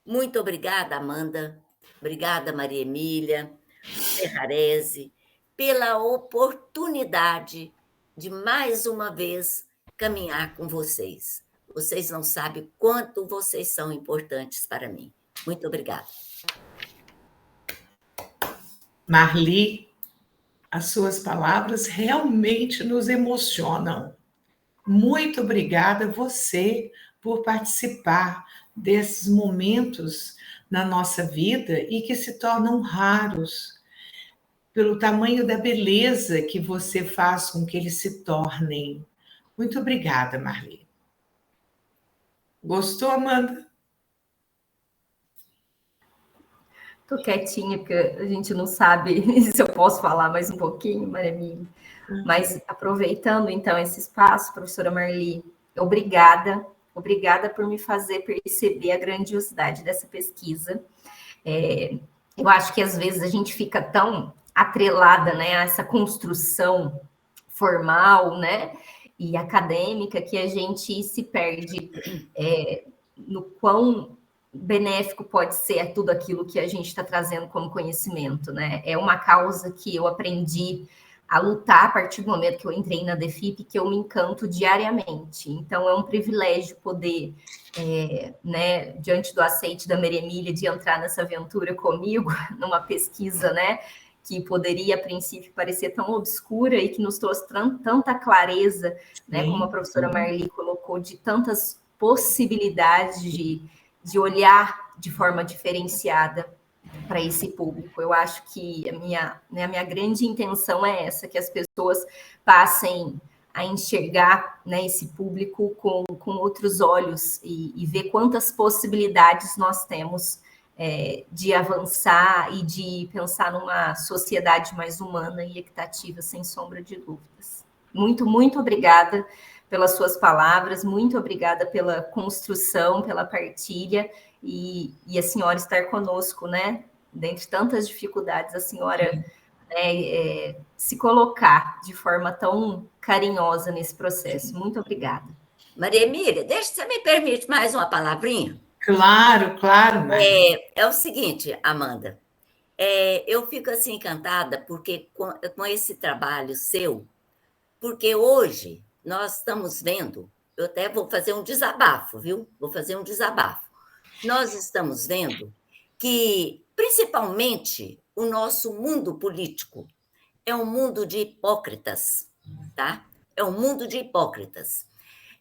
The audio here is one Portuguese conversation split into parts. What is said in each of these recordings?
Muito obrigada, Amanda. Obrigada, Maria Emília, Ferrarese, pela oportunidade de mais uma vez caminhar com vocês. Vocês não sabem quanto vocês são importantes para mim. Muito obrigada. Marli, as suas palavras realmente nos emocionam. Muito obrigada a você por participar desses momentos na nossa vida e que se tornam raros, pelo tamanho da beleza que você faz com que eles se tornem. Muito obrigada, Marli. Gostou, Amanda? Tô quietinha, porque a gente não sabe se eu posso falar mais um pouquinho, Maria Emília. Mas aproveitando, então, esse espaço, professora Marli, obrigada por me fazer perceber a grandiosidade dessa pesquisa. Eu acho que, às vezes, a gente fica tão atrelada, né, a essa construção formal, né, e acadêmica, que a gente se perde no quão benéfico pode ser tudo aquilo que a gente está trazendo como conhecimento, né? É uma causa que eu aprendi a lutar a partir do momento que eu entrei na DEFIP, que eu me encanto diariamente. Então, é um privilégio poder, né, diante do aceite da Maria Emília, de entrar nessa aventura comigo, numa pesquisa, né, que poderia, a princípio, parecer tão obscura e que nos trouxe tanta clareza, né, como a professora Marli colocou, de tantas possibilidades de olhar de forma diferenciada para esse público. Eu acho que a minha grande intenção é essa, que as pessoas passem a enxergar, né, esse público com outros olhos e ver quantas possibilidades nós temos de avançar e de pensar numa sociedade mais humana e equitativa, sem sombra de dúvidas. Muito, muito obrigada pelas suas palavras, muito obrigada pela construção, pela partilha, e a senhora estar conosco, né? Dentre tantas dificuldades, a senhora se colocar de forma tão carinhosa nesse processo. Muito obrigada. Maria Emília, você me permite mais uma palavrinha? Claro, Maria. É o seguinte, Amanda, eu fico assim encantada porque com esse trabalho seu, porque hoje nós estamos vendo, eu até vou fazer um desabafo, viu? Vou fazer um desabafo. Nós estamos vendo que, principalmente, o nosso mundo político é um mundo de hipócritas, tá? É um mundo de hipócritas.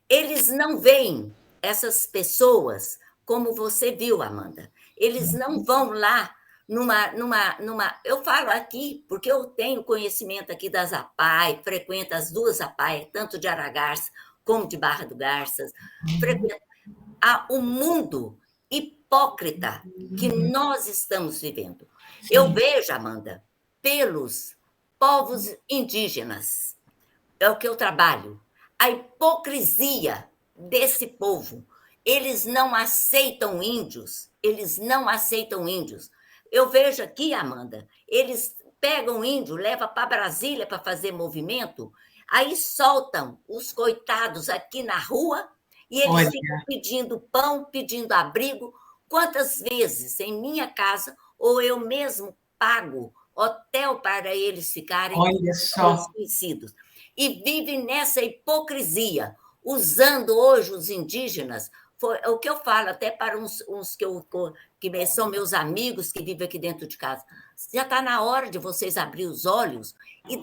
Eles não veem essas pessoas como você viu, Amanda. Eles não vão lá eu falo aqui porque eu tenho conhecimento aqui das APAI, frequento as duas APAI, tanto de Aragarça como de Barra do Garças, frequento o mundo hipócrita que nós estamos vivendo. Sim. Eu vejo, Amanda, pelos povos indígenas, é o que eu trabalho, a hipocrisia desse povo. Eles não aceitam índios, Eu vejo aqui, Amanda, eles pegam índio, levam para Brasília para fazer movimento, aí soltam os coitados aqui na rua e eles ficam pedindo pão, pedindo abrigo. Quantas vezes em minha casa, ou eu mesmo pago hotel para eles ficarem conhecidos. E vivem nessa hipocrisia, usando hoje os indígenas. Foi o que eu falo até para uns que são meus amigos que vivem aqui dentro de casa. Já está na hora de vocês abrir os olhos e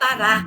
parar,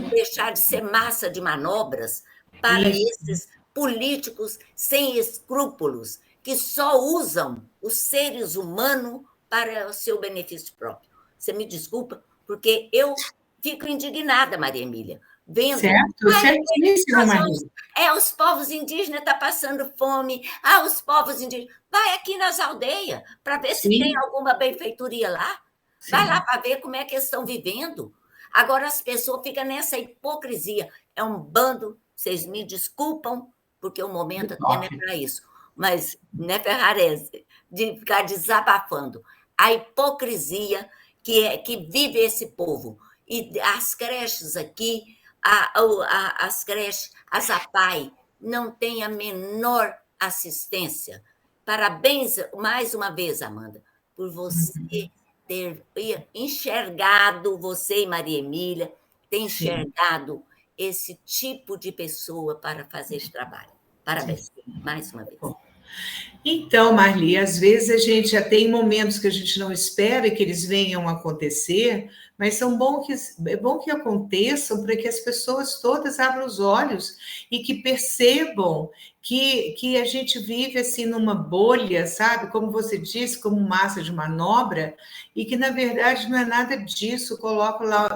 deixar de ser massa de manobras para esses políticos sem escrúpulos, que só usam os seres humanos para o seu benefício próprio. Você me desculpa, porque eu fico indignada, Maria Emília, vendo. Certíssima, Maria. Os povos indígenas estão passando fome. Os povos indígenas. Vai aqui nas aldeias para ver se tem alguma benfeitoria lá. Sim. Vai lá para ver como é que eles estão vivendo. Agora as pessoas ficam nessa hipocrisia. É um bando, vocês me desculpam, porque o momento até não é para isso. Mas, né, Ferrarese, de ficar desabafando. A hipocrisia que vive esse povo. E as creches aqui, as creches, as APAI, não têm a menor assistência. Parabéns mais uma vez, Amanda, por você ter enxergado, você e Maria Emília, ter enxergado esse tipo de pessoa para fazer esse trabalho. Parabéns, mais uma vez. Então, Marli, às vezes a gente já tem momentos que a gente não espera que eles venham a acontecer, mas é bom que aconteçam para que as pessoas todas abram os olhos e que percebam que a gente vive assim numa bolha, sabe? Como você disse, como massa de manobra, e que na verdade não é nada disso. Coloco lá,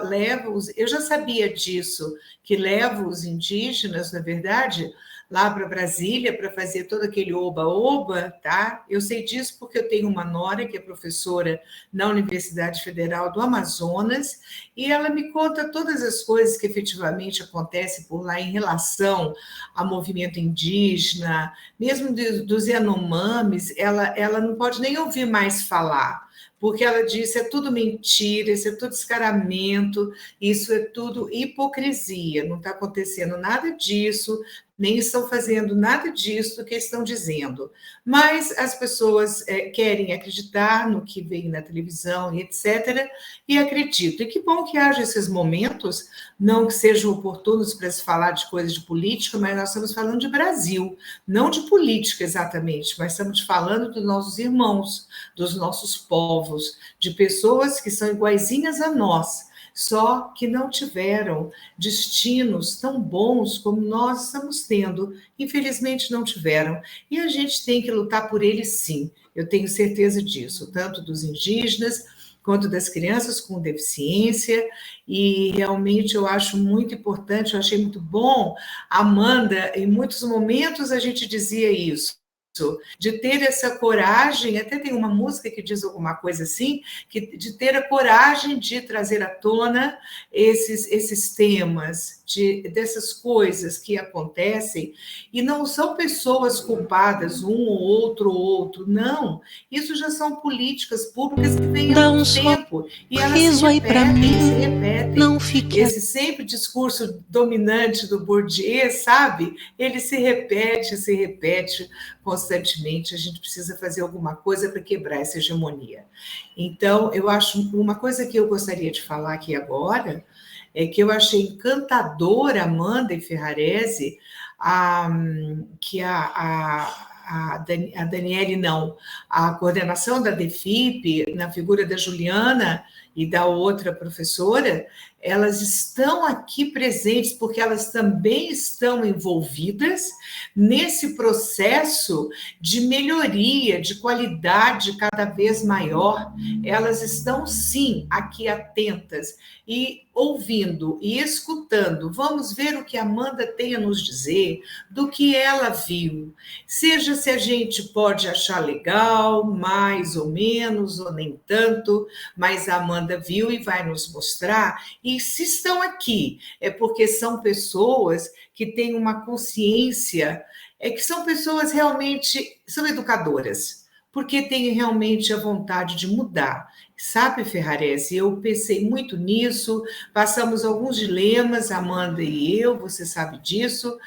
eu já sabia disso, que levo os indígenas, na verdade, lá para Brasília para fazer todo aquele oba-oba, tá? Eu sei disso porque eu tenho uma nora que é professora na Universidade Federal do Amazonas e ela me conta todas as coisas que efetivamente acontecem por lá em relação ao movimento indígena, mesmo dos Yanomamis, ela não pode nem ouvir mais falar, porque ela disse é tudo mentira, isso é tudo descaramento, isso é tudo hipocrisia, não está acontecendo nada disso, nem estão fazendo nada disso que estão dizendo. Mas as pessoas querem acreditar no que vem na televisão e etc., e acreditam. E que bom que haja esses momentos, não que sejam oportunos para se falar de coisas de política, mas nós estamos falando de Brasil, não de política exatamente, mas estamos falando dos nossos irmãos, dos nossos povos, de pessoas que são iguaizinhas a nós, só que não tiveram destinos tão bons como nós estamos tendo. Infelizmente, não tiveram. E a gente tem que lutar por eles, sim. Eu tenho certeza disso, tanto dos indígenas quanto das crianças com deficiência. E realmente eu acho muito importante, eu achei muito bom, Amanda, em muitos momentos a gente dizia isso, de ter essa coragem, até tem uma música que diz alguma coisa assim, de ter a coragem de trazer à tona esses temas, dessas coisas que acontecem, e não são pessoas culpadas, um ou outro, não. Isso já são políticas públicas que vêm há muito tempo, e elas se repetem. Não fique... Esse sempre discurso dominante do Bourdieu, sabe? Ele se repete constantemente. A gente precisa fazer alguma coisa para quebrar essa hegemonia. Então, eu acho uma coisa que eu gostaria de falar aqui agora é que eu achei encantadora, Amanda e Ferrarese, que a Daniele não, a coordenação da DEFIP, na figura da Juliana e da outra professora, elas estão aqui presentes porque elas também estão envolvidas nesse processo de melhoria, de qualidade cada vez maior. Elas estão, sim, aqui atentas e ouvindo e escutando. Vamos ver o que a Amanda tem a nos dizer, do que ela viu. Seja se a gente pode achar legal, mais ou menos, ou nem tanto, mas a Amanda viu e vai nos mostrar. E se estão aqui, é porque são pessoas que têm uma consciência, que são pessoas realmente, são educadoras, porque têm realmente a vontade de mudar. Sabe, Ferrarese, eu pensei muito nisso, passamos alguns dilemas, Amanda e eu, você sabe disso,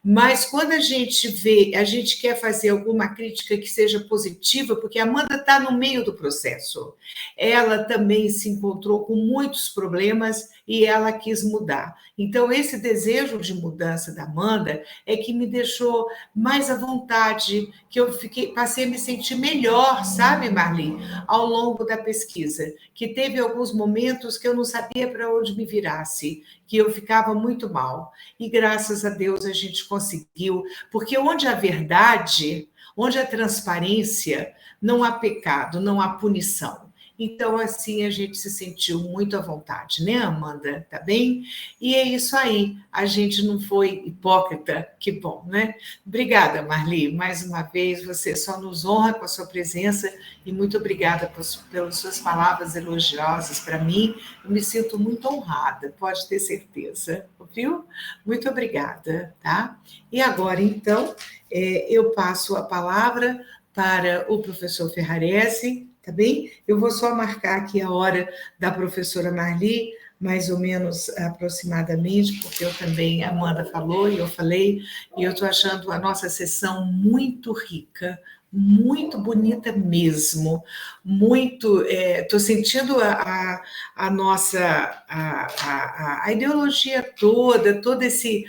mas quando a gente vê, a gente quer fazer alguma crítica que seja positiva, porque a Amanda está no meio do processo. Ela também se encontrou com muitos problemas e ela quis mudar. Então, esse desejo de mudança da Amanda é que me deixou mais à vontade, que eu passei a me sentir melhor, sabe, Marli, ao longo da pesquisa, que teve alguns momentos que eu não sabia para onde me virasse, que eu ficava muito mal. E graças a Deus a gente conseguiu, porque onde há verdade, onde há transparência, não há pecado, não há punição. Então, assim, a gente se sentiu muito à vontade, né, Amanda? Tá bem? E é isso aí, a gente não foi hipócrita, que bom, né? Obrigada, Marli, mais uma vez, você só nos honra com a sua presença e muito obrigada pelas suas palavras elogiosas para mim, eu me sinto muito honrada, pode ter certeza, viu? Muito obrigada, tá? E agora, então, eu passo a palavra para o professor Ferrarese, tá bem? Eu vou só marcar aqui a hora da professora Marli mais ou menos aproximadamente, porque eu também, a Amanda falou e eu falei, e eu estou achando a nossa sessão muito rica, muito bonita mesmo, muito, estou sentindo a nossa, a ideologia toda, todo esse,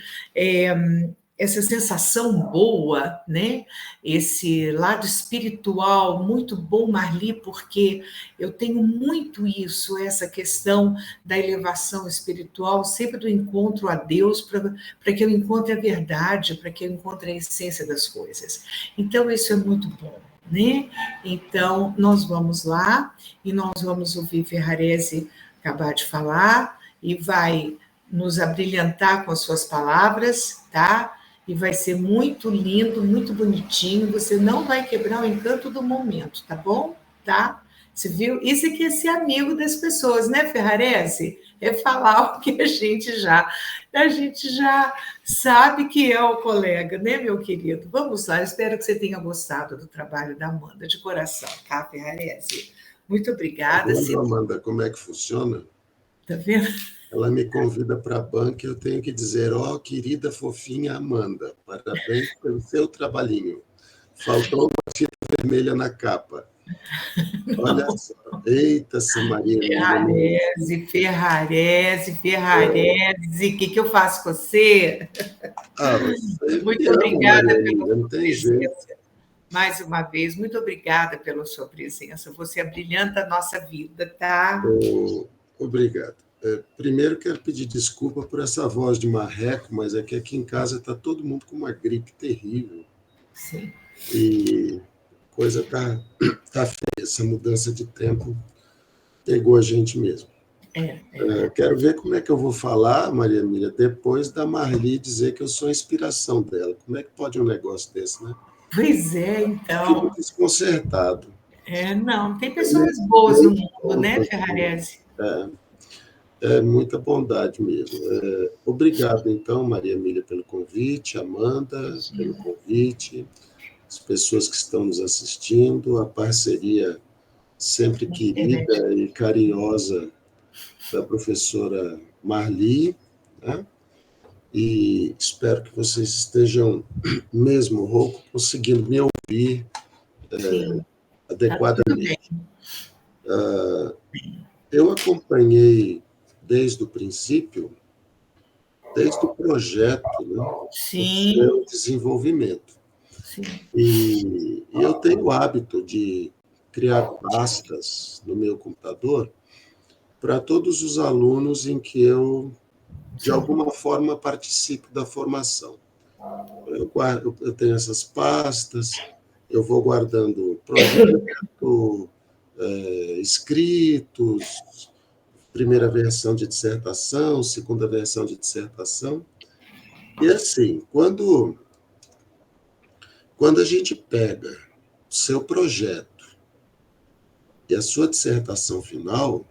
essa sensação boa, né? Esse lado espiritual muito bom, Marli, porque eu tenho muito isso, essa questão da elevação espiritual, sempre do encontro a Deus, para que eu encontre a verdade, para que eu encontre a essência das coisas. Então, isso é muito bom, né? Então, nós vamos lá e nós vamos ouvir Ferrarese acabar de falar e vai nos abrilhantar com as suas palavras, tá? E vai ser muito lindo, muito bonitinho. Você não vai quebrar o encanto do momento, tá bom? Tá? Você viu? Isso aqui é ser amigo das pessoas, né, Ferrarese? É falar o que a gente já sabe que é o colega, né, meu querido? Vamos lá, espero que você tenha gostado do trabalho da Amanda, de coração, tá, Ferrarese? Muito obrigada. Vendo, Amanda, como é que funciona? Tá vendo? Ela me convida para a banca e eu tenho que dizer, ó, querida fofinha Amanda, parabéns pelo seu trabalhinho. Faltou uma fita vermelha na capa. Olha só. Eita, Maria. Ferrarese, o que eu faço com você? Muito obrigada pela sua presença. Mais uma vez, muito obrigada pela sua presença. Você abrilhanta a nossa vida, tá? Obrigado. Primeiro, quero pedir desculpa por essa voz de marreco, mas é que aqui em casa está todo mundo com uma gripe terrível. Sim. E coisa tá feia. Essa mudança de tempo pegou a gente mesmo. Quero ver como é que eu vou falar, Maria Emília, depois da Marli dizer que eu sou a inspiração dela. Como é que pode um negócio desse, né? Pois é, então. Fico desconcertado. Não, tem pessoas boas no mundo, né, Ferrarese? É muita bondade mesmo. Obrigado, então, Maria Emília, pelo convite, Amanda, pelo convite, as pessoas que estão nos assistindo, a parceria sempre querida e carinhosa da professora Marli, né? E espero que vocês estejam, mesmo rouco, conseguindo me ouvir adequadamente. Eu acompanhei desde o princípio, desde o projeto, né, o seu desenvolvimento. Sim. E eu tenho o hábito de criar pastas no meu computador para todos os alunos em que eu, de alguma forma, participo da formação. Eu tenho essas pastas, eu vou guardando projeto, escritos, primeira versão de dissertação, segunda versão de dissertação. E assim, quando a gente pega o seu projeto e a sua dissertação final,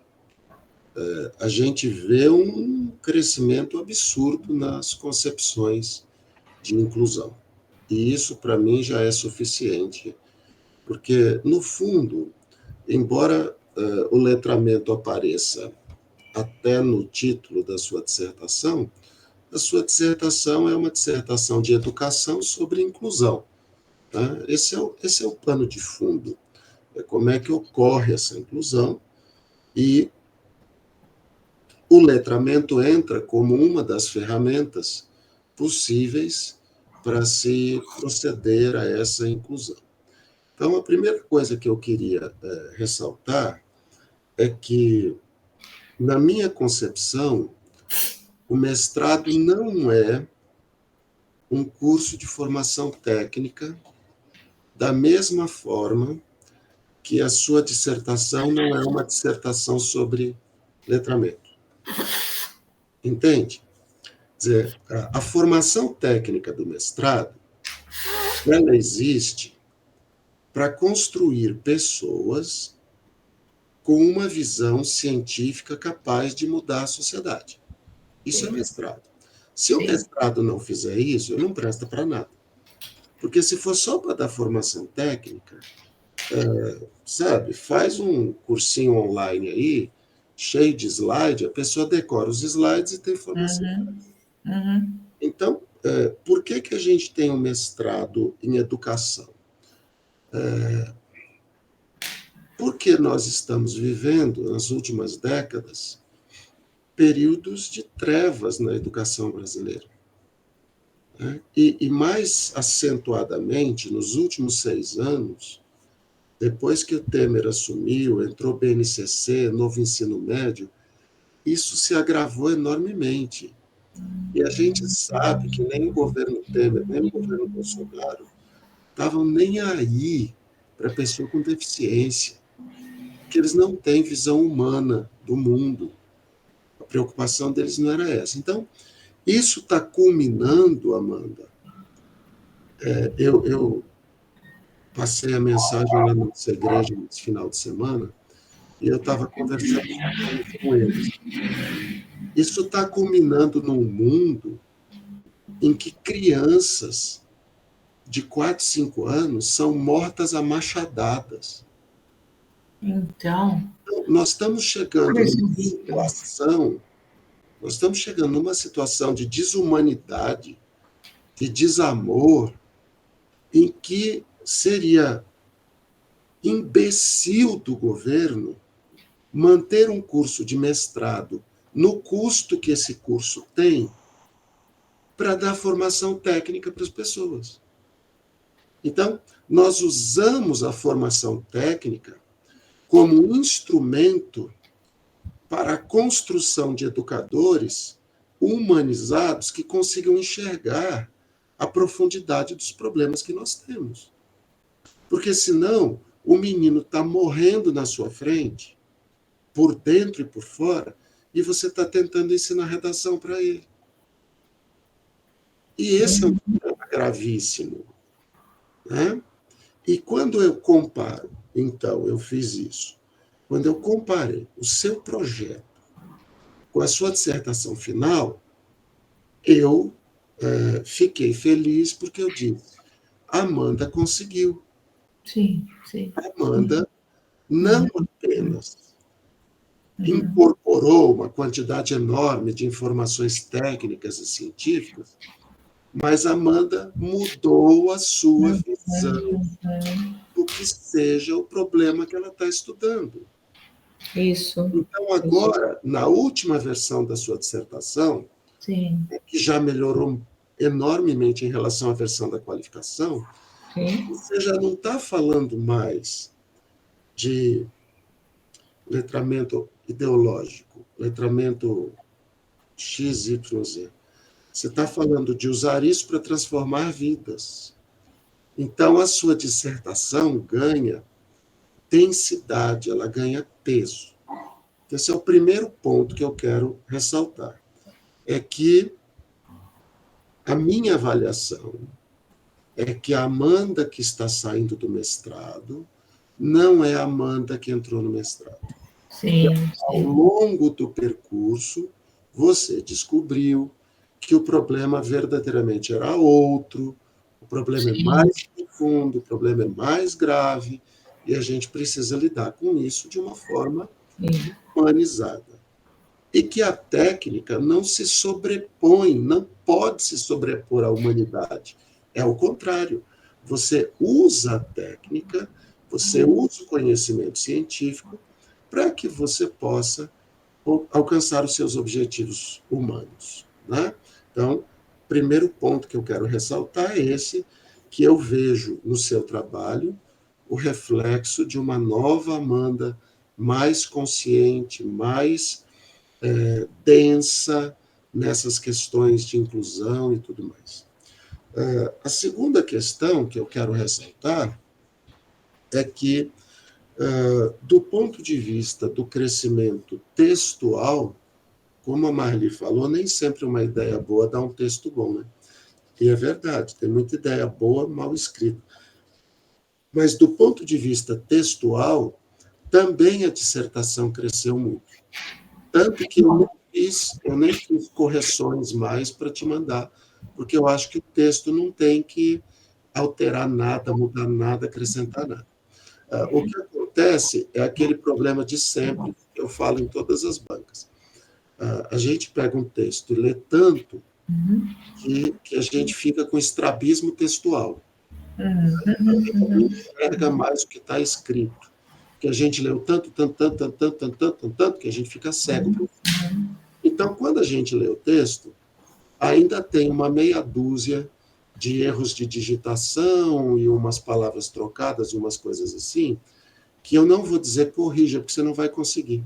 a gente vê um crescimento absurdo nas concepções de inclusão. E isso, para mim, já é suficiente, porque, no fundo, embora o letramento apareça até no título da sua dissertação, a sua dissertação é uma dissertação de educação sobre inclusão. Tá? Esse é o pano de fundo. É como é que ocorre essa inclusão e o letramento entra como uma das ferramentas possíveis para se proceder a essa inclusão. Então, a primeira coisa que eu queria ressaltar é que, na minha concepção, o mestrado não é um curso de formação técnica, da mesma forma que a sua dissertação não é uma dissertação sobre letramento. Entende? Quer dizer, a formação técnica do mestrado, ela existe para construir pessoas com uma visão científica capaz de mudar a sociedade. Isso é mestrado. Se o mestrado não fizer isso, ele não presta para nada. Porque se for só para dar formação técnica, sabe, faz um cursinho online aí cheio de slide, a pessoa decora os slides e tem formação. Então, por que a gente tem um mestrado em educação? Porque nós estamos vivendo, nas últimas décadas, períodos de trevas na educação brasileira. E mais acentuadamente, nos últimos 6 anos, depois que o Temer assumiu, entrou BNCC, novo ensino médio, isso se agravou enormemente. E a gente sabe que nem o governo Temer, nem o governo Bolsonaro estavam nem aí para a pessoa com deficiência, porque eles não têm visão humana do mundo. A preocupação deles não era essa. Então, isso está culminando, Amanda. Eu passei a mensagem lá na nossa igreja nesse final de semana e eu estava conversando com eles. Isso está culminando num mundo em que crianças de 4, 5 anos são mortas a machadadas. Então, nós estamos chegando numa situação de desumanidade, de desamor, em que seria imbecil do governo manter um curso de mestrado no custo que esse curso tem para dar formação técnica para as pessoas. Então, nós usamos a formação técnica como um instrumento para a construção de educadores humanizados que consigam enxergar a profundidade dos problemas que nós temos. Porque, senão, o menino está morrendo na sua frente, por dentro e por fora, e você está tentando ensinar redação para ele. E esse é um problema gravíssimo. Né? E quando eu comparo, então, eu fiz isso, quando eu comparei o seu projeto com a sua dissertação final, eu fiquei feliz porque eu disse, Amanda conseguiu. Sim, sim. Amanda não apenas incorporou uma quantidade enorme de informações técnicas e científicas, mas Amanda mudou a sua visão do que seja o problema que ela está estudando. Isso. Então, agora, na última versão da sua dissertação, Sim. que já melhorou enormemente em relação à versão da qualificação, Sim. você já não está falando mais de letramento ideológico, letramento XYZ. Você está falando de usar isso para transformar vidas. Então, a sua dissertação ganha densidade, ela ganha peso. Esse é o primeiro ponto que eu quero ressaltar. É que a minha avaliação é que a Amanda que está saindo do mestrado não é a Amanda que entrou no mestrado. Sim. Ao longo do percurso, você descobriu que o problema verdadeiramente era outro, o problema é mais profundo, o problema é mais grave, e a gente precisa lidar com isso de uma forma humanizada. E que a técnica não se sobrepõe, não pode se sobrepor à humanidade. É o contrário. Você usa a técnica, você usa o conhecimento científico para que você possa alcançar os seus objetivos humanos. Né? Então, o primeiro ponto que eu quero ressaltar é esse, que eu vejo no seu trabalho o reflexo de uma nova Amanda mais consciente, mais densa nessas questões de inclusão e tudo mais. A segunda questão que eu quero ressaltar é que, do ponto de vista do crescimento textual, como a Marli falou, nem sempre uma ideia boa dá um texto bom, né? E é verdade, tem muita ideia boa mal escrita. Mas, do ponto de vista textual, também a dissertação cresceu muito. Tanto que eu nem fiz correções mais para te mandar, porque eu acho que o texto não tem que alterar nada, mudar nada, acrescentar nada. O que acontece é aquele problema de sempre, que eu falo em todas as bancas. A gente pega um texto e lê tanto que a gente fica com estrabismo textual. Não enxerga mais o que está escrito. Que a gente leu tanto, que a gente fica cego. Então, quando a gente lê o texto, ainda tem uma meia dúzia de erros de digitação e umas palavras trocadas e umas coisas assim, que eu não vou dizer corrija, porque você não vai conseguir.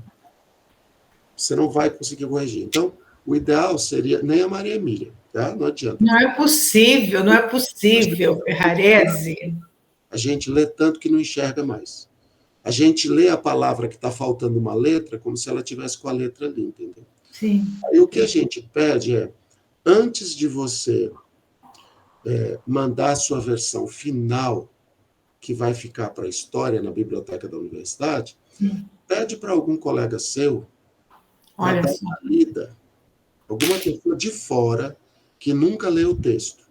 Você não vai conseguir corrigir. Então, o ideal seria, nem a Maria Emília, tá? Não adianta. Não é possível, Ferrarese. A gente lê tanto que não enxerga mais. A gente lê a palavra que está faltando uma letra como se ela tivesse com a letra ali, entendeu? Sim. Aí o que a gente pede é, antes de você mandar a sua versão final, que vai ficar para a história na biblioteca da universidade, pede para algum colega seu para dar uma lida, alguma pessoa de fora que nunca leu o texto.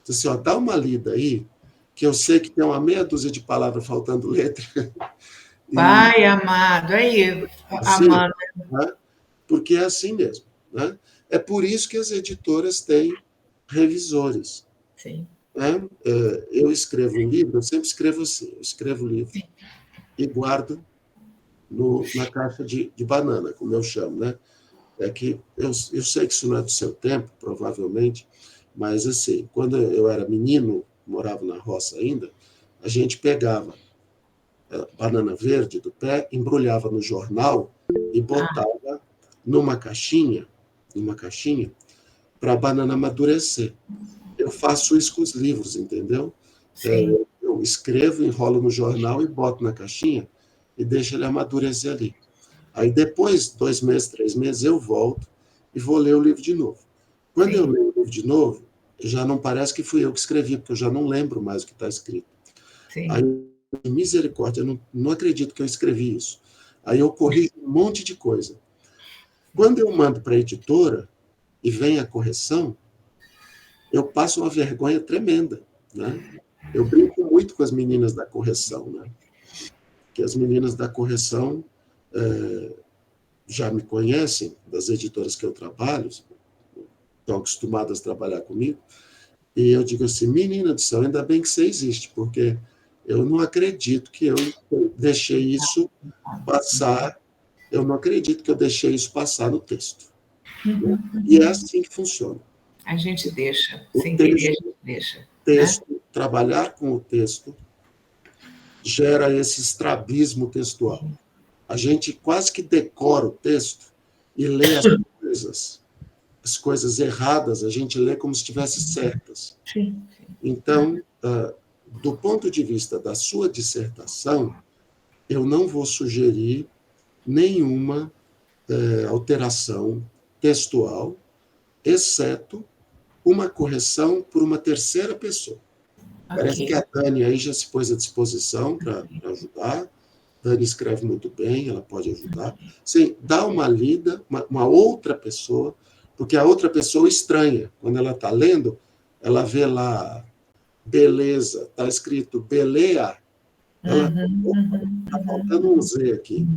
Diz assim, ó, dá uma lida aí, que eu sei que tem uma meia dúzia de palavras faltando letra. Pai amado, aí, assim, Amanda. Né? Porque é assim mesmo. Né? É por isso que as editoras têm revisores. Sim. Né? Eu escrevo um livro, eu sempre escrevo assim, eu escrevo o livro e guardo na caixa de banana, como eu chamo, né? É que eu sei que isso não é do seu tempo, provavelmente, mas assim, quando eu era menino, morava na roça ainda, a gente pegava a banana verde do pé, embrulhava no jornal e botava numa caixinha para a banana amadurecer. Eu faço isso com os livros, entendeu? Eu escrevo, enrolo no jornal e boto na caixinha e deixo ele amadurecer ali. Aí depois, 2 meses, 3 meses, eu volto e vou ler o livro de novo. Quando eu leio o livro de novo, já não parece que fui eu que escrevi, porque eu já não lembro mais o que está escrito. Sim. Aí, misericórdia, eu não acredito que eu escrevi isso. Aí eu corrijo um monte de coisa. Quando eu mando para a editora e vem a correção, eu passo uma vergonha tremenda, né? Eu brinco muito com as meninas da correção, né? Que as meninas da correção já me conhecem, das editoras que eu trabalho, estão acostumadas a trabalhar comigo, e eu digo assim, menina do céu, ainda bem que você existe, porque eu não acredito que eu deixei isso passar, eu não acredito que eu deixei isso passar no texto. E é assim que funciona. A gente deixa, O sem texto, querer, a gente deixa. Texto, né? Trabalhar com o texto gera esse estrabismo textual. A gente quase que decora o texto e lê as coisas erradas, a gente lê como se estivesse certas. Sim. Então, do ponto de vista da sua dissertação, eu não vou sugerir nenhuma alteração textual, exceto uma correção por uma terceira pessoa. Parece que a Dani aí já se pôs à disposição para ajudar. Dani escreve muito bem, ela pode ajudar. Sim, dá uma lida, uma outra pessoa, porque a outra pessoa estranha. Quando ela está lendo, ela vê lá, beleza, está escrito belea, ela está faltando um Z aqui.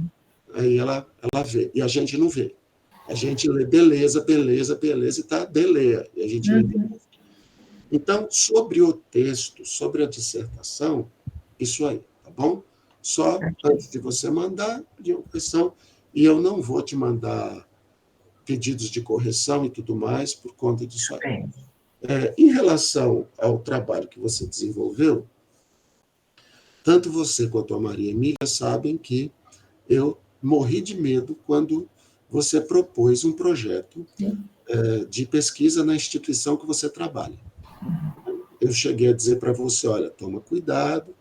Aí ela vê, e a gente não vê. A gente lê beleza, beleza, beleza, e está belea, e a gente lê beleza. Então, sobre o texto, sobre a dissertação, isso aí, tá bom? Só antes de você mandar, pedir uma correção, e eu não vou te mandar pedidos de correção e tudo mais por conta disso aí. Em relação ao trabalho que você desenvolveu, tanto você quanto a Maria Emília sabem que eu morri de medo quando você propôs um projeto de pesquisa na instituição que você trabalha. Eu cheguei a dizer para você, olha, toma cuidado,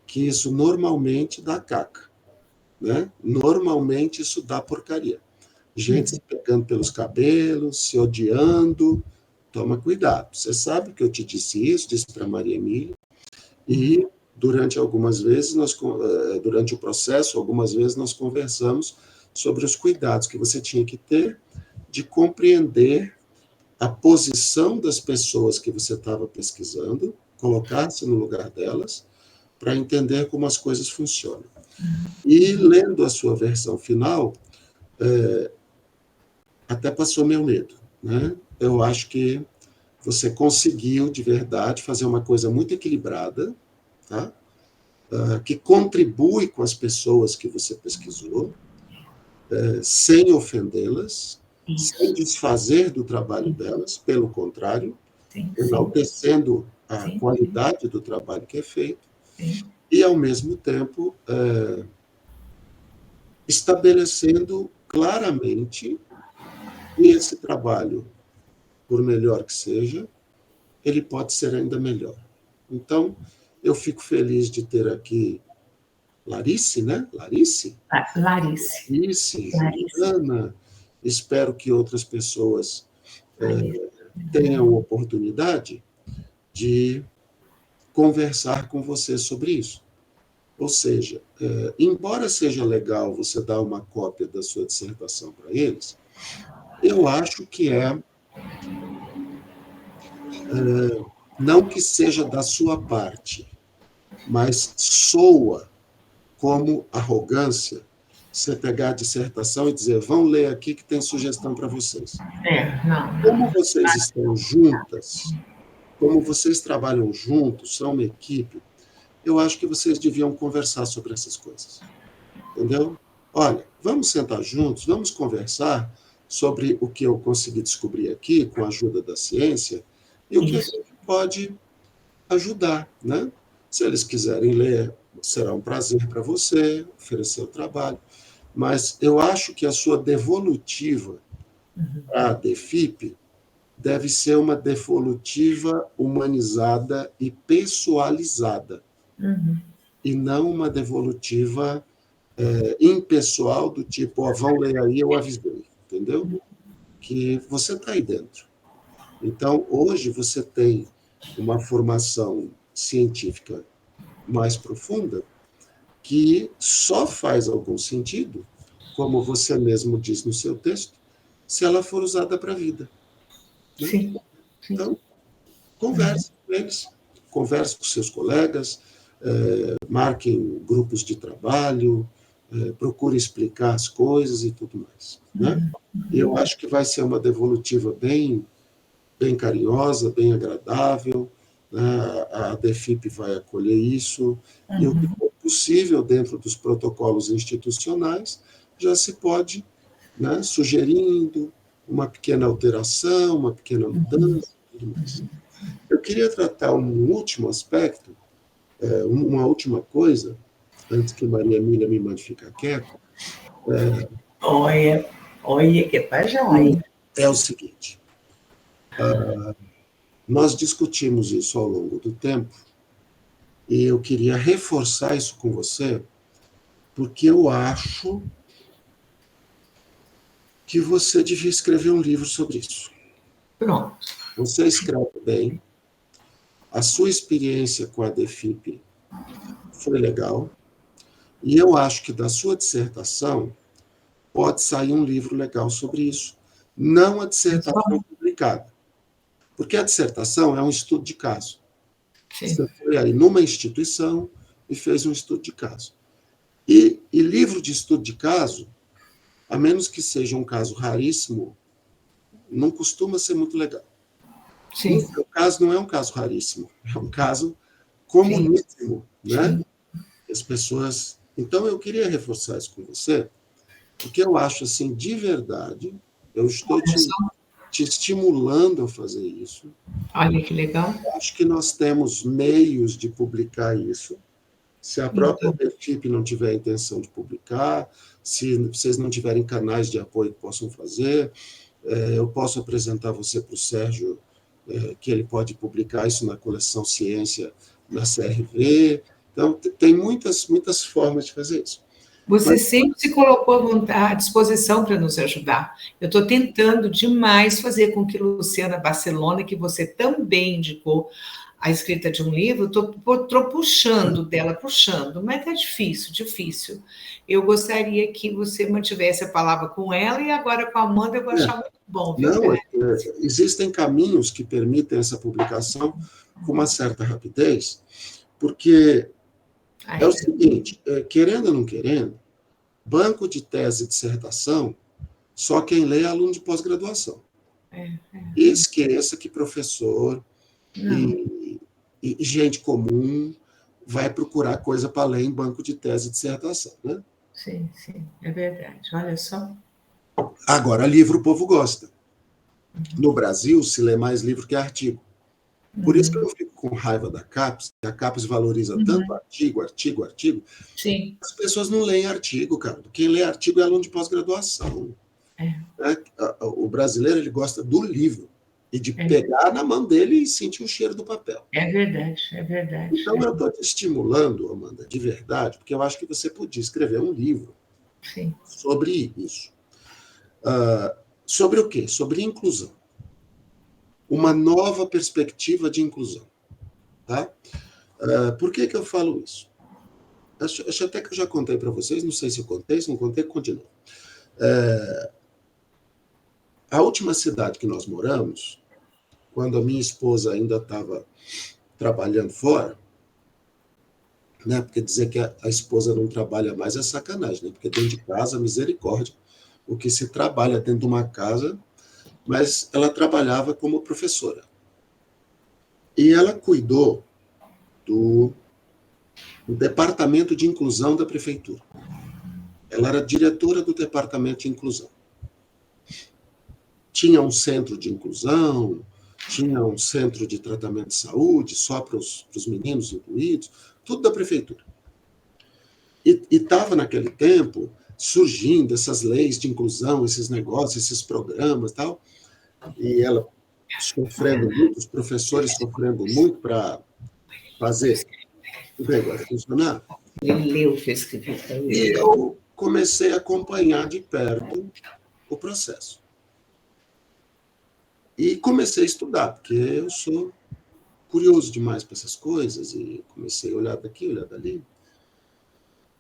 que isso normalmente dá caca. Né? Normalmente isso dá porcaria. Gente se pegando pelos cabelos, se odiando, toma cuidado. Você sabe que eu te disse isso, disse para Maria Emília, e durante algumas vezes, durante o processo, algumas vezes nós conversamos sobre os cuidados que você tinha que ter de compreender a posição das pessoas que você estava pesquisando, colocar-se no lugar delas, para entender como as coisas funcionam. E, lendo a sua versão final, até passou meu medo, né? Eu acho que você conseguiu, de verdade, fazer uma coisa muito equilibrada, tá? Que contribui com as pessoas que você pesquisou, sem ofendê-las, sem desfazer do trabalho delas, pelo contrário, enaltecendo a qualidade do trabalho que é feito, e, ao mesmo tempo, estabelecendo claramente que esse trabalho, por melhor que seja, ele pode ser ainda melhor. Então, eu fico feliz de ter aqui Larice, né? Larice, Juliana. Espero que outras pessoas tenham oportunidade de conversar com você sobre isso. Ou seja, embora seja legal você dar uma cópia da sua dissertação para eles, eu acho que não que seja da sua parte, mas soa como arrogância você pegar a dissertação e dizer, vão ler aqui que tem sugestão para vocês. Não. Como vocês estão juntas, como vocês trabalham juntos, são uma equipe, eu acho que vocês deviam conversar sobre essas coisas. Entendeu? Olha, vamos sentar juntos, vamos conversar sobre o que eu consegui descobrir aqui, com a ajuda da ciência, e o que a gente pode ajudar, né? Se eles quiserem ler, será um prazer para você oferecer o trabalho. Mas eu acho que a sua devolutiva para a DEFIP deve ser uma devolutiva humanizada e pessoalizada, e não uma devolutiva impessoal do tipo, vão ler aí, eu avisei, entendeu? Que você está aí dentro. Então, hoje você tem uma formação científica mais profunda que só faz algum sentido, como você mesmo diz no seu texto, se ela for usada para a vida. Né? Sim. Então, converse com eles, converse com seus colegas, marquem grupos de trabalho, procure explicar as coisas e tudo mais. Né? Eu acho que vai ser uma devolutiva bem carinhosa, bem agradável, né? A DEFIP vai acolher isso, e o que for possível dentro dos protocolos institucionais, já se pode, né, sugerindo uma pequena alteração, uma pequena mudança, e tudo mais. Eu queria tratar um último aspecto, uma última coisa, antes que Maria Emília me mande ficar quieto. Olha que tá joia. É o seguinte, nós discutimos isso ao longo do tempo, e eu queria reforçar isso com você, porque eu acho que você devia escrever um livro sobre isso. Pronto. Você escreve bem, a sua experiência com a DEFIP foi legal, e eu acho que da sua dissertação pode sair um livro legal sobre isso. Não a dissertação publicada, porque a dissertação é um estudo de caso. Sim. Você foi aí numa instituição e fez um estudo de caso. E livro de estudo de caso, a menos que seja um caso raríssimo, não costuma ser muito legal. Sim. No seu caso, não é um caso raríssimo, é um caso comuníssimo, né? As pessoas... Então, eu queria reforçar isso com você, porque eu acho, assim, de verdade, eu estou te estimulando a fazer isso. Olha que legal. Eu acho que nós temos meios de publicar isso. Se a própria DEFIP não tiver a intenção de publicar, se vocês não tiverem canais de apoio que possam fazer, eu posso apresentar você para o Sérgio, que ele pode publicar isso na coleção Ciência, na CRV. Então, tem muitas formas de fazer isso. Você sempre se colocou à disposição para nos ajudar. Eu estou tentando demais fazer com que Luciana Barcelona, que você também indicou a escrita de um livro, estou puxando, mas é difícil. Eu gostaria que você mantivesse a palavra com ela, e agora com a Amanda eu vou achar muito bom. Viu? Não, existem caminhos que permitem essa publicação com uma certa rapidez, porque é o seguinte, querendo ou não querendo, banco de tese e dissertação Só quem lê é aluno de pós-graduação. E esqueça que professor e gente comum vai procurar coisa para ler em banco de tese e dissertação, né? Sim, é verdade. Olha só. Agora, livro o povo gosta. No Brasil, se lê mais livro que artigo. Por isso que eu fico com raiva da CAPES, que a CAPES valoriza tanto artigo. Sim. As pessoas não leem artigo, cara. Quem lê artigo é aluno de pós-graduação. O brasileiro, ele gosta do livro e de pegar na mão dele e sentir o cheiro do papel. É verdade. Então, eu estou te estimulando, Amanda, de verdade, porque eu acho que você podia escrever um livro sobre isso. Sobre o quê? Sobre inclusão. Uma nova perspectiva de inclusão. Tá? Por que eu falo isso? Acho até que eu já contei para vocês, não sei se eu contei, se não contei, continuo. A última cidade que nós moramos, quando a minha esposa ainda estava trabalhando fora, né? Porque dizer que a esposa não trabalha mais é sacanagem, né? Porque dentro de casa, misericórdia, o que se trabalha dentro de uma casa, mas ela trabalhava como professora. E ela cuidou do departamento de inclusão da prefeitura. Ela era diretora do departamento de inclusão. Tinha um centro de inclusão, tinha um centro de tratamento de saúde, só para os meninos incluídos, tudo da prefeitura. E estava, naquele tempo, surgindo essas leis de inclusão, esses negócios, esses programas e tal, e ela sofrendo muito, os professores sofrendo muito para fazer o negócio funcionar. Ele leu o que eu escrevi. E eu comecei a acompanhar de perto o processo. E comecei a estudar, porque eu sou curioso demais para essas coisas, e comecei a olhar daqui, olhar dali.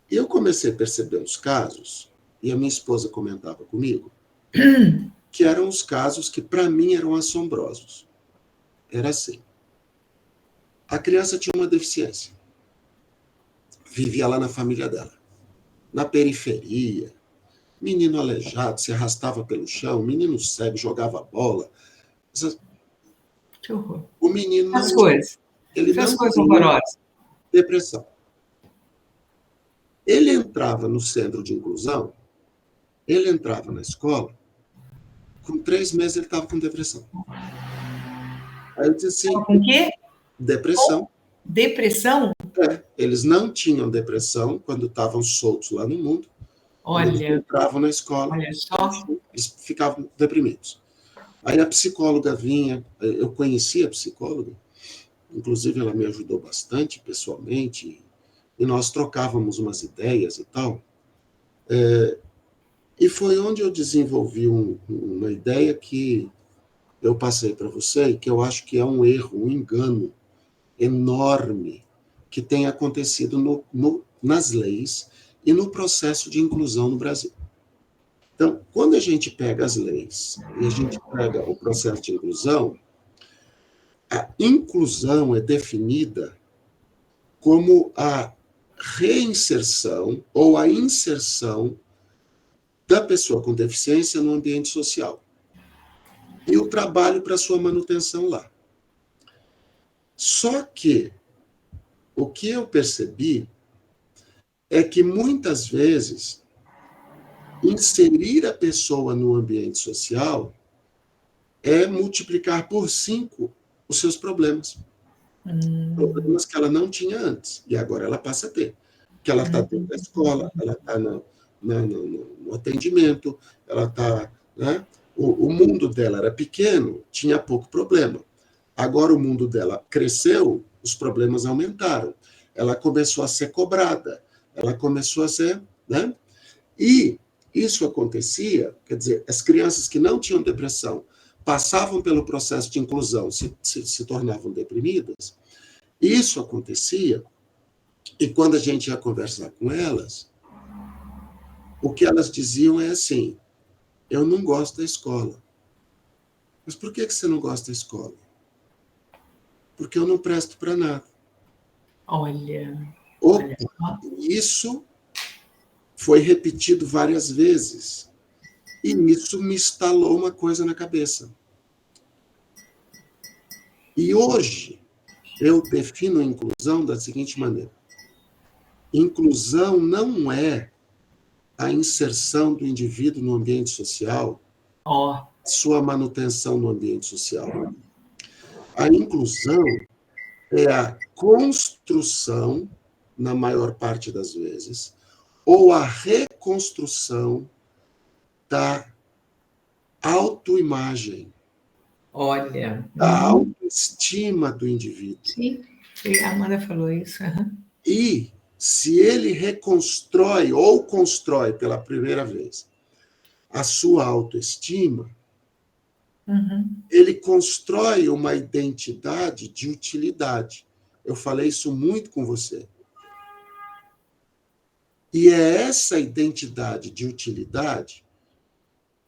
E eu comecei a perceber uns casos, e a minha esposa comentava comigo, que eram os casos que, para mim, eram assombrosos. Era assim. A criança tinha uma deficiência. Vivia lá na família dela. Na periferia. Menino aleijado, se arrastava pelo chão. Menino cego, jogava bola. Que horror. O menino não... As coisas. Ele As não coisas tinha horrorosas. depressão. Ele entrava no centro de inclusão, ele entrava na escola, com 3 meses ele estava com depressão. Aí eu disse assim... Com o quê? Depressão. Depressão? Eles não tinham depressão quando estavam soltos lá no mundo. Olha. Eles entravam na escola. Olha só. Eles ficavam deprimidos. Aí a psicóloga vinha, eu conhecia a psicóloga, inclusive ela me ajudou bastante pessoalmente, e nós trocávamos umas ideias e tal. E foi onde eu desenvolvi uma ideia que eu passei para você, e que eu acho que é um erro, um engano enorme que tem acontecido nas leis e no processo de inclusão no Brasil. Então, quando a gente pega as leis e a gente pega o processo de inclusão, a inclusão é definida como a reinserção ou a inserção da pessoa com deficiência no ambiente social e o trabalho para sua manutenção lá. Só que o que eu percebi é que muitas vezes inserir a pessoa no ambiente social é multiplicar por 5 os seus problemas. Problemas que ela não tinha antes, e agora ela passa a ter. Que ela está dentro da escola, ela está no atendimento, ela está... Né? O mundo dela era pequeno, tinha pouco problema. Agora o mundo dela cresceu, os problemas aumentaram. Ela começou a ser cobrada, ela começou a ser... Né? E isso acontecia, quer dizer, as crianças que não tinham depressão passavam pelo processo de inclusão, se tornavam deprimidas. Isso acontecia, e quando a gente ia conversar com elas, o que elas diziam é assim: eu não gosto da escola. Mas por que você não gosta da escola? Porque eu não presto para nada. Olha. Isso foi repetido várias vezes. E isso me instalou uma coisa na cabeça. E hoje, eu defino a inclusão da seguinte maneira. Inclusão não é a inserção do indivíduo no ambiente social, sua manutenção no ambiente social. A inclusão é a construção, na maior parte das vezes, ou a reconstrução da autoimagem. Olha. Da autoestima do indivíduo. Sim, a Amanda falou isso. E se ele reconstrói ou constrói pela primeira vez a sua autoestima, ele constrói uma identidade de utilidade. Eu falei isso muito com você. E é essa identidade de utilidade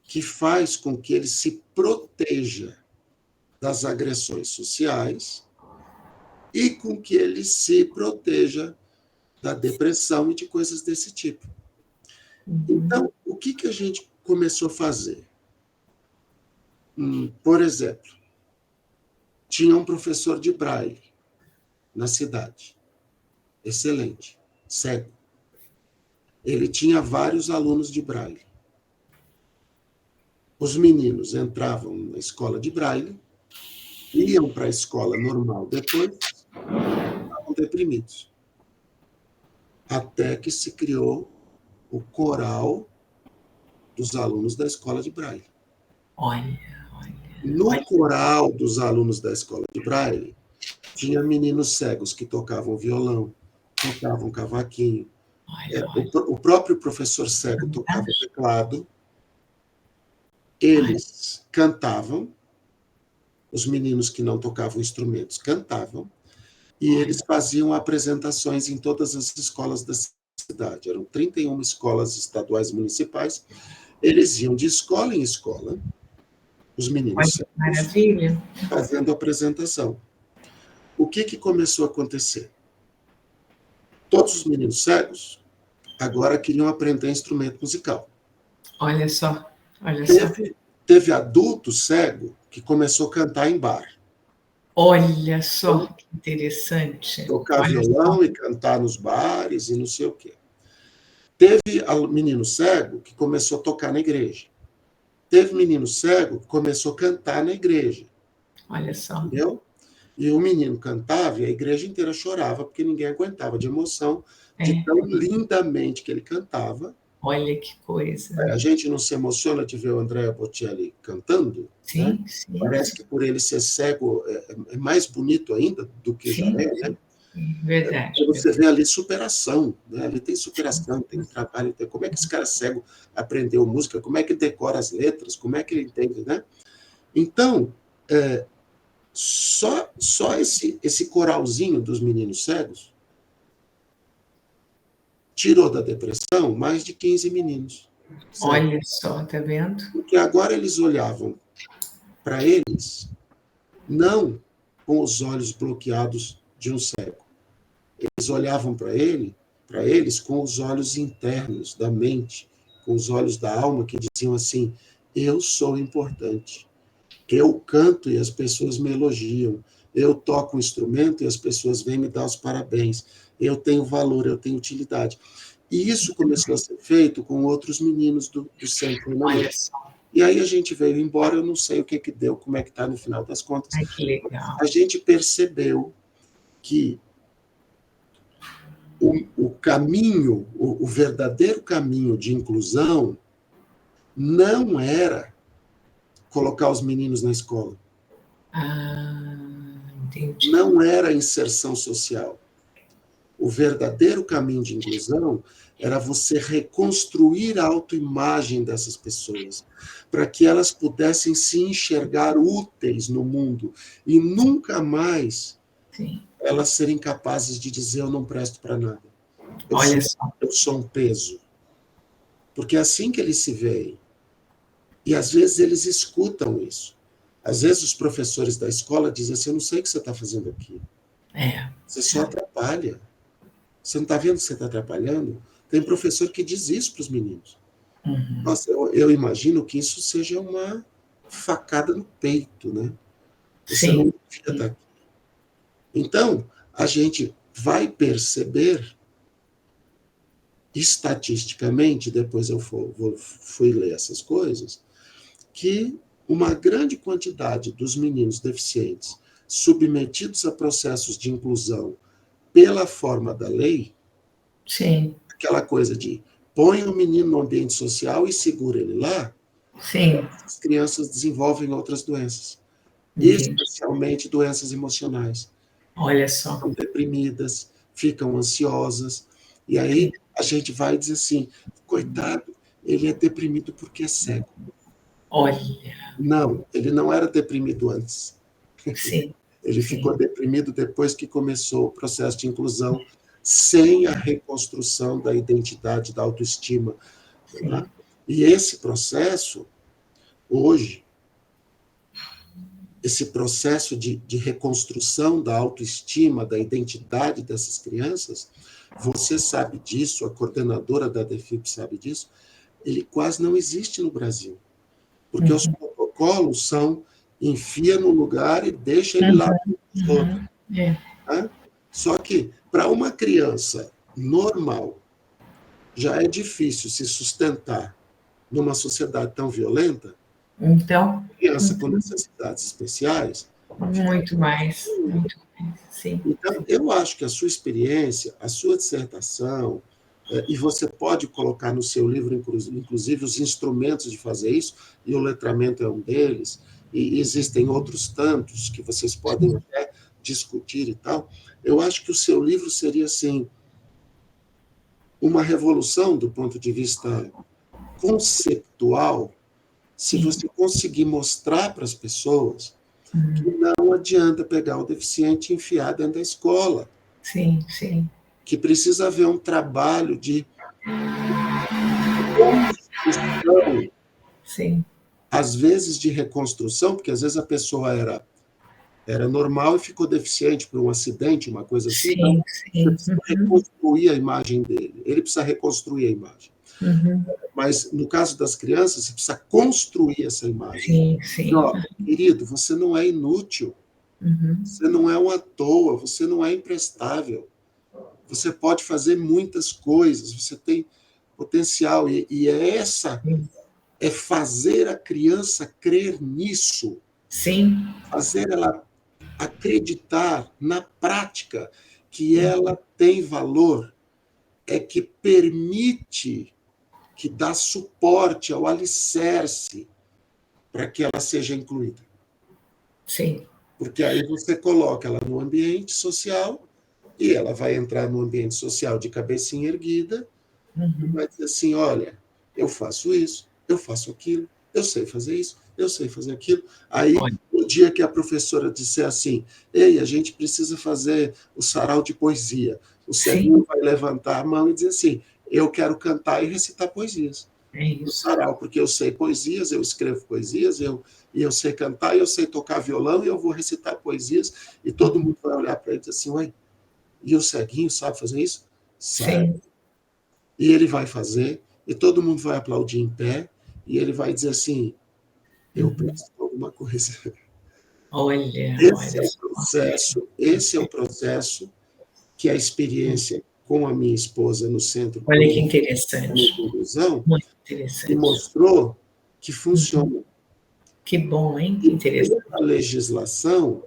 que faz com que ele se proteja das agressões sociais e com que ele se proteja da depressão e de coisas desse tipo. Então, o que a gente começou a fazer? Por exemplo, tinha um professor de Braille na cidade. Excelente, cego. Ele tinha vários alunos de Braille. Os meninos entravam na escola de Braille, iam para a escola normal depois, estavam deprimidos. Até que se criou o coral dos alunos da escola de Braille. No coral dos alunos da escola de Braille, tinha meninos cegos que tocavam violão, tocavam cavaquinho. O próprio professor cego tocava teclado. Eles cantavam, os meninos que não tocavam instrumentos cantavam, e eles faziam apresentações em todas as escolas da cidade. Eram 31 escolas estaduais municipais. Eles iam de escola em escola, os meninos Maravilha. fazendo apresentação. O que começou a acontecer? Todos os meninos cegos agora queriam aprender instrumento musical. Olha só. Teve adulto cego que começou a cantar em bar. Olha só, que interessante. Tocar violão e cantar nos bares e não sei o quê. Teve menino cego que começou a tocar na igreja. Teve menino cego que começou a cantar na igreja. Olha só. Entendeu? E o menino cantava e a igreja inteira chorava porque ninguém aguentava de emoção de tão lindamente que ele cantava. Olha que coisa. A gente não se emociona de ver o Andrea Bocelli cantando? Sim, né? sim. Parece que por ele ser cego é mais bonito ainda do que já é, né? Verdade. Você vê ali superação, né? Ali tem superação, tem trabalho. Como é que esse cara cego aprendeu música? Como é que ele decora as letras? Como é que ele entende, né? Então, só esse coralzinho dos meninos cegos tirou da depressão mais de 15 meninos. Certo? Olha só, tá vendo? Porque agora eles olhavam para eles não com os olhos bloqueados de um cego. Eles olhavam para eles com os olhos internos da mente, com os olhos da alma, que diziam assim: eu sou importante. Eu canto e as pessoas me elogiam. Eu toco um instrumento e as pessoas vêm me dar os parabéns. Eu tenho valor, eu tenho utilidade. E isso começou a ser feito com outros meninos do centro. E aí a gente veio embora, eu não sei o que deu, como é que está no final das contas. Ai, que legal. A gente percebeu que o caminho, o verdadeiro caminho de inclusão não era colocar os meninos na escola. Entendi. Não era inserção social. O verdadeiro caminho de inclusão era você reconstruir a autoimagem dessas pessoas, para que elas pudessem se enxergar úteis no mundo e nunca mais elas serem capazes de dizer: eu não presto para nada. Eu sou um peso. Porque é assim que eles se veem. E às vezes eles escutam isso. Às vezes os professores da escola dizem assim: eu não sei o que você está fazendo aqui. Você só atrapalha. Você não está vendo que você está atrapalhando? Tem professor que diz isso para os meninos. Nossa, eu imagino que isso seja uma facada no peito, né? Você não devia estar aqui. Então, a gente vai perceber, estatisticamente, depois eu fui ler essas coisas, que uma grande quantidade dos meninos deficientes submetidos a processos de inclusão pela forma da lei, Sim. aquela coisa de põe o menino no ambiente social e segura ele lá, Sim. as crianças desenvolvem outras doenças, Entendi. especialmente doenças emocionais. Olha só. Ficam deprimidas, ficam ansiosas, e aí a gente vai dizer assim, coitado, ele é deprimido porque é cego. Olha. Não, ele não era deprimido antes. Sim. Ele ficou deprimido depois que começou o processo de inclusão, sem a reconstrução da identidade, da autoestima. Tá? E esse processo, hoje, esse processo de reconstrução da autoestima, da identidade dessas crianças, você sabe disso, a coordenadora da DEFIP sabe disso, ele quase não existe no Brasil. Porque os protocolos são enfia no lugar e deixa ele lá. Tá? Só que, para uma criança normal, já é difícil se sustentar numa sociedade tão violenta. Então, criança com necessidades especiais. Muito mais, sim. Então, eu acho que a sua experiência, a sua dissertação, e você pode colocar no seu livro, inclusive, os instrumentos de fazer isso, e o letramento é um deles, e existem outros tantos que vocês podem até discutir e tal. Eu acho que o seu livro seria, assim, uma revolução do ponto de vista conceptual, se você conseguir mostrar para as pessoas que não adianta pegar o deficiente e enfiar dentro da escola. Sim, sim. Que precisa haver um trabalho de reconstrução. Sim. Às vezes de reconstrução, porque às vezes a pessoa era normal e ficou deficiente por um acidente, uma coisa assim. Sim, então, você precisa reconstruir a imagem dele. Ele precisa reconstruir a imagem. Mas, no caso das crianças, você precisa construir essa imagem. Sim, sim. E, ó, querido, você não é inútil. Você não é um à toa, você não é imprestável. Você pode fazer muitas coisas, você tem potencial. E é fazer a criança crer nisso. Sim. Fazer ela acreditar na prática que ela tem valor, é que permite, que dá suporte ao alicerce para que ela seja incluída. Sim. Porque aí você coloca ela no ambiente social e ela vai entrar no ambiente social de cabecinha erguida e vai dizer assim, olha, eu faço isso, eu faço aquilo, eu sei fazer isso, eu sei fazer aquilo. Aí, no dia que a professora disser assim, ei, a gente precisa fazer o sarau de poesia, o ceguinho vai levantar a mão e dizer assim, eu quero cantar e recitar poesias. No sarau, porque eu sei poesias, eu escrevo poesias, eu sei cantar, eu sei tocar violão e eu vou recitar poesias e todo mundo vai olhar para ele e dizer assim, ué, e o ceguinho sabe fazer isso? Sabe. Sim. E ele vai fazer, e todo mundo vai aplaudir em pé, e ele vai dizer assim, eu presto alguma coisa. Olha, esse é o processo que a experiência com a minha esposa no Centro Olha que interessante. de Inclusão Muito interessante. me mostrou que funciona. Que bom, hein? Que interessante. A legislação,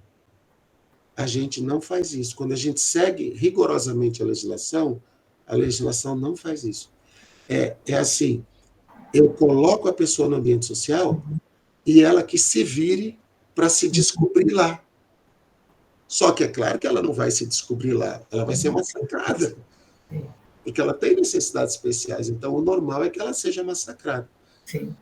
a gente não faz isso. Quando a gente segue rigorosamente a legislação não faz isso. É assim, eu coloco a pessoa no ambiente social e ela que se vire para se descobrir lá. Só que é claro que ela não vai se descobrir lá, ela vai ser massacrada. Porque ela tem necessidades especiais, então o normal é que ela seja massacrada. Sim.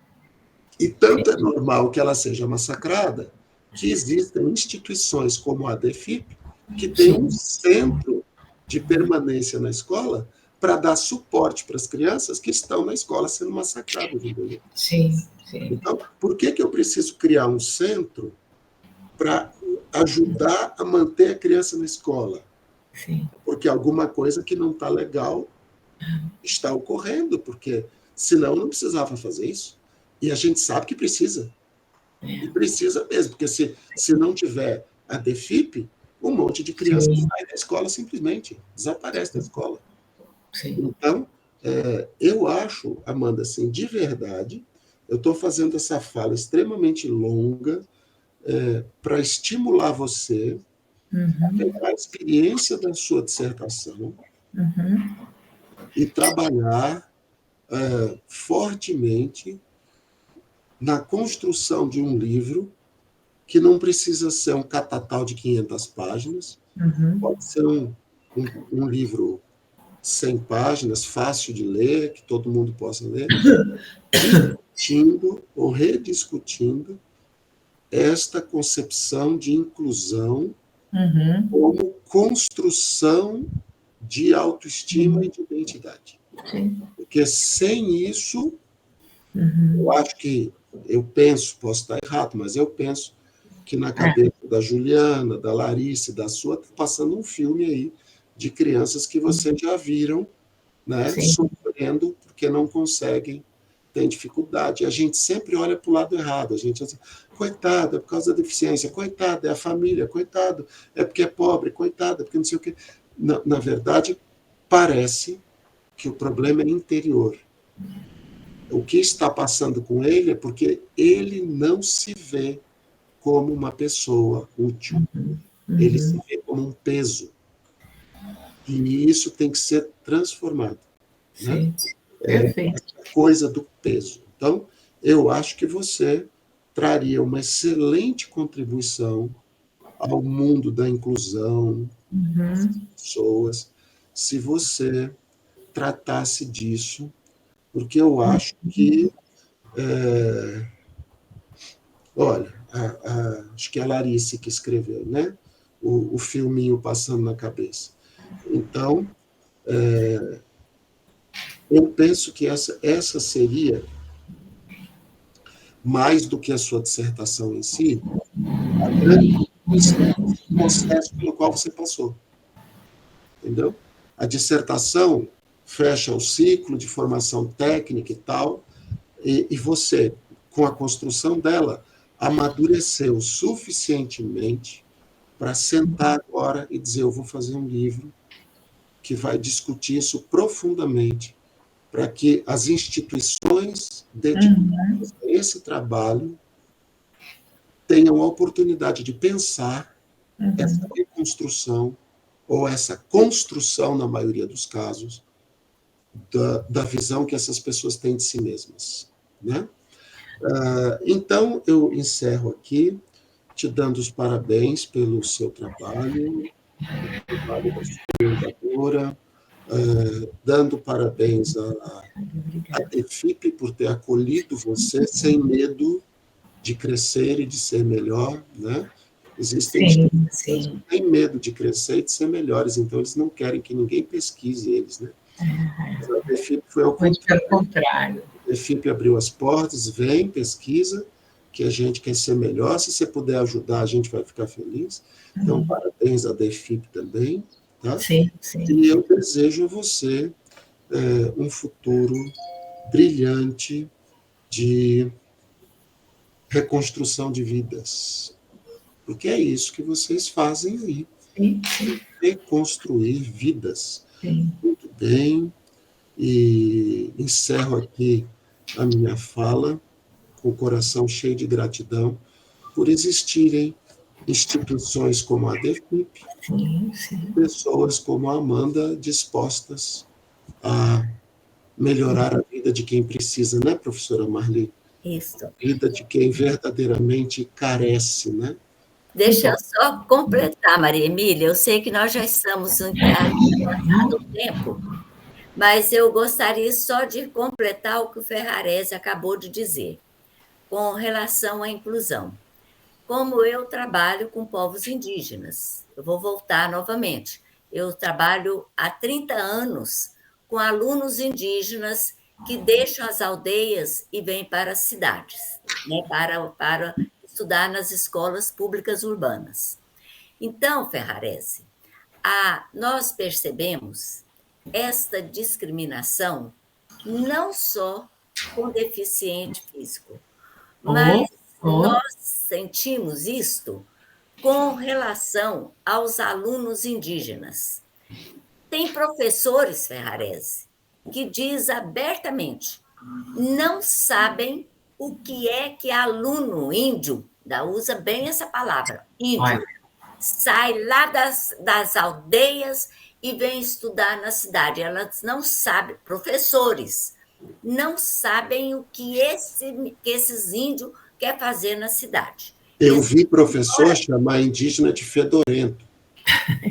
E tanto é normal que ela seja massacrada, que existem instituições como a DEFIP, que tem um centro de permanência na escola para dar suporte para as crianças que estão na escola sendo massacradas. Entendeu? Sim. Então, por que eu preciso criar um centro para ajudar a manter a criança na escola? Sim. Porque alguma coisa que não está legal está ocorrendo, porque Senão eu não precisava fazer isso. E a gente sabe que precisa. E precisa mesmo, porque se não tiver a DEFIP, um monte de crianças sai da escola simplesmente, desaparece da escola. Sim. Então, eu acho, Amanda, assim, de verdade, eu estou fazendo essa fala extremamente longa para estimular você a pegar a experiência da sua dissertação e trabalhar fortemente na construção de um livro que não precisa ser um catatal de 500 páginas, pode ser um livro 100 páginas, fácil de ler, que todo mundo possa ler, discutindo ou rediscutindo esta concepção de inclusão como construção de autoestima e de identidade. Sim. Porque sem isso, eu acho que, eu penso, posso estar errado, mas eu penso que na cabeça da Juliana, da Larissa, da sua, está passando um filme aí de crianças que vocês já viram, né, sofrendo porque não conseguem, têm dificuldade. E a gente sempre olha para o lado errado. A gente diz, coitado, é por causa da deficiência, coitado, é a família, coitado, é porque é pobre, coitado, é porque não sei o quê. Na verdade, parece que o problema é interior. O que está passando com ele é porque ele não se vê como uma pessoa útil. Ele se vê como um peso. E isso tem que ser transformado. Né? Perfeito. Essa coisa do peso. Então, eu acho que você traria uma excelente contribuição ao mundo da inclusão das pessoas se você tratasse disso, porque eu acho que olha, acho que é a Larissa que escreveu, né? O filminho passando na cabeça. Então, eu penso que essa seria, mais do que a sua dissertação em si, a grande processo pelo qual você passou. Entendeu? A dissertação fecha o ciclo de formação técnica e tal, e você, com a construção dela, amadureceu suficientemente para sentar agora e dizer, eu vou fazer um livro que vai discutir isso profundamente, para que as instituições dedicadas a esse trabalho tenham a oportunidade de pensar essa reconstrução, ou essa construção, na maioria dos casos, da visão que essas pessoas têm de si mesmas. Né? Então, eu encerro aqui, te dando os parabéns pelo seu trabalho, pelo trabalho da sua orientadora, dando parabéns à DEFIP por ter acolhido você sem medo de crescer e de ser melhor, né? Existem instituições que têm medo de crescer e de ser melhores, então eles não querem que ninguém pesquise eles, né? Mas a DEFIP foi ao contrário. A DEFIP abriu as portas, vem, pesquisa, que a gente quer ser melhor, se você puder ajudar, a gente vai ficar feliz. Então, parabéns à DEFIP também, tá? Sim. E eu desejo a você um futuro brilhante de reconstrução de vidas. Porque é isso que vocês fazem aí. Reconstruir vidas. Muito bem. E encerro aqui a minha fala com o coração cheio de gratidão por existirem instituições como a DEFIP, pessoas como a Amanda dispostas a melhorar a vida de quem precisa, né, professora Marli? Isso. A vida de quem verdadeiramente carece, né? Deixa eu só completar, Maria Emília. Eu sei que nós já estamos no tempo, mas eu gostaria só de completar o que o Ferrarese acabou de dizer, com relação à inclusão. Como eu trabalho com povos indígenas, eu vou voltar novamente. Eu trabalho há 30 anos com alunos indígenas que deixam as aldeias e vêm para as cidades, né, para estudar nas escolas públicas urbanas. Então, Ferrarese, nós percebemos esta discriminação não só com deficiente físico, mas nós sentimos isto com relação aos alunos indígenas. Tem professores, Ferrarese, que diz abertamente, não sabem o que é que aluno índio, usa bem essa palavra, índio, sai lá das aldeias e vem estudar na cidade. Elas não sabem, professores, não sabem o que esses índios querem fazer na cidade. Eu vi professor chamar indígena de fedorento.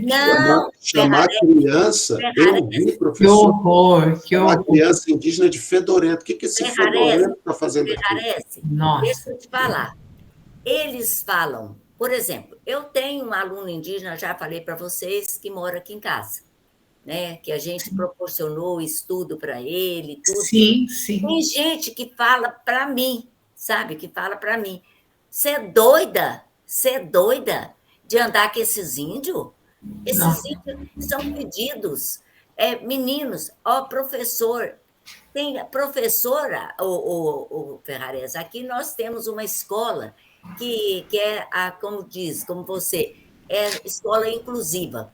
Não, chamar criança, eu vi professor chamar criança indígena de fedorento. O que esse fedorento está fazendo aqui? Deixa eu te falar. Eles falam, por exemplo, eu tenho um aluno indígena, já falei para vocês, que mora aqui em casa, né? Que a gente proporcionou estudo para ele, tudo. Sim, sim. Tem gente que fala para mim, sabe? Que fala para mim, você é doida? Você é doida de andar com esses índios? Esses índios são pedidos. Meninos, professor, tem professora, o Ferrarese, aqui nós temos uma escola que é, como você, é escola inclusiva.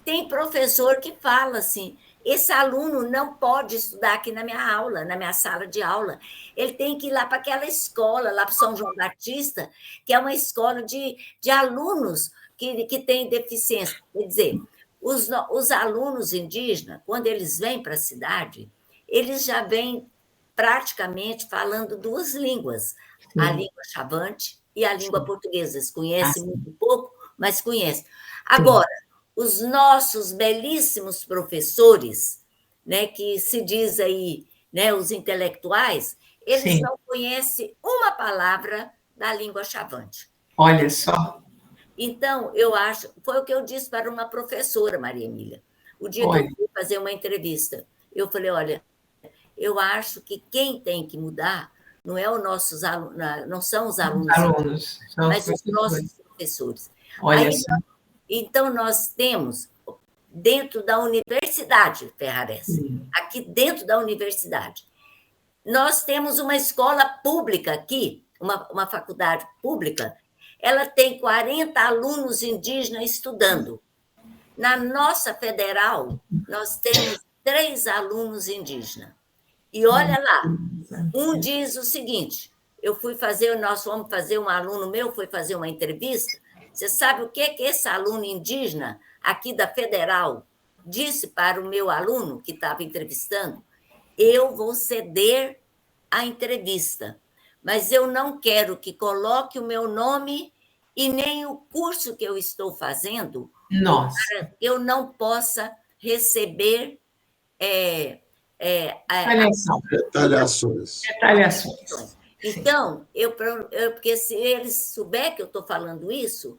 Tem professor que fala assim, esse aluno não pode estudar aqui na minha aula, na minha sala de aula. Ele tem que ir lá para aquela escola, lá para São João Batista, que é uma escola de alunos que têm deficiência. Quer dizer, os alunos indígenas, quando eles vêm para a cidade, eles já vêm praticamente falando 2 línguas, a língua chavante e a língua portuguesa. Eles conhecem muito pouco, mas conhecem. Agora, os nossos belíssimos professores, né, que se diz aí, né, os intelectuais, eles não conhecem uma palavra da língua chavante. Olha só. Então, eu acho, foi o que eu disse para uma professora, Maria Emília, o dia que eu fui fazer uma entrevista. Eu falei, olha, eu acho que quem tem que mudar não é os nossos alunos, não são os alunos, mas os nossos professores. Olha só. Então, nós temos, dentro da universidade, Ferrarese, aqui dentro da universidade, nós temos uma escola pública aqui, uma faculdade pública, ela tem 40 alunos indígenas estudando. Na nossa federal, nós temos 3 alunos indígenas. E olha lá, um diz o seguinte, nós fomos fazer, um aluno meu foi fazer uma entrevista, você sabe o que esse aluno indígena aqui da federal disse para o meu aluno que estava entrevistando? Eu vou ceder a entrevista, mas eu não quero que coloque o meu nome e nem o curso que eu estou fazendo, para que eu não possa receber retaliações. Então, porque se eles souberem que eu estou falando isso,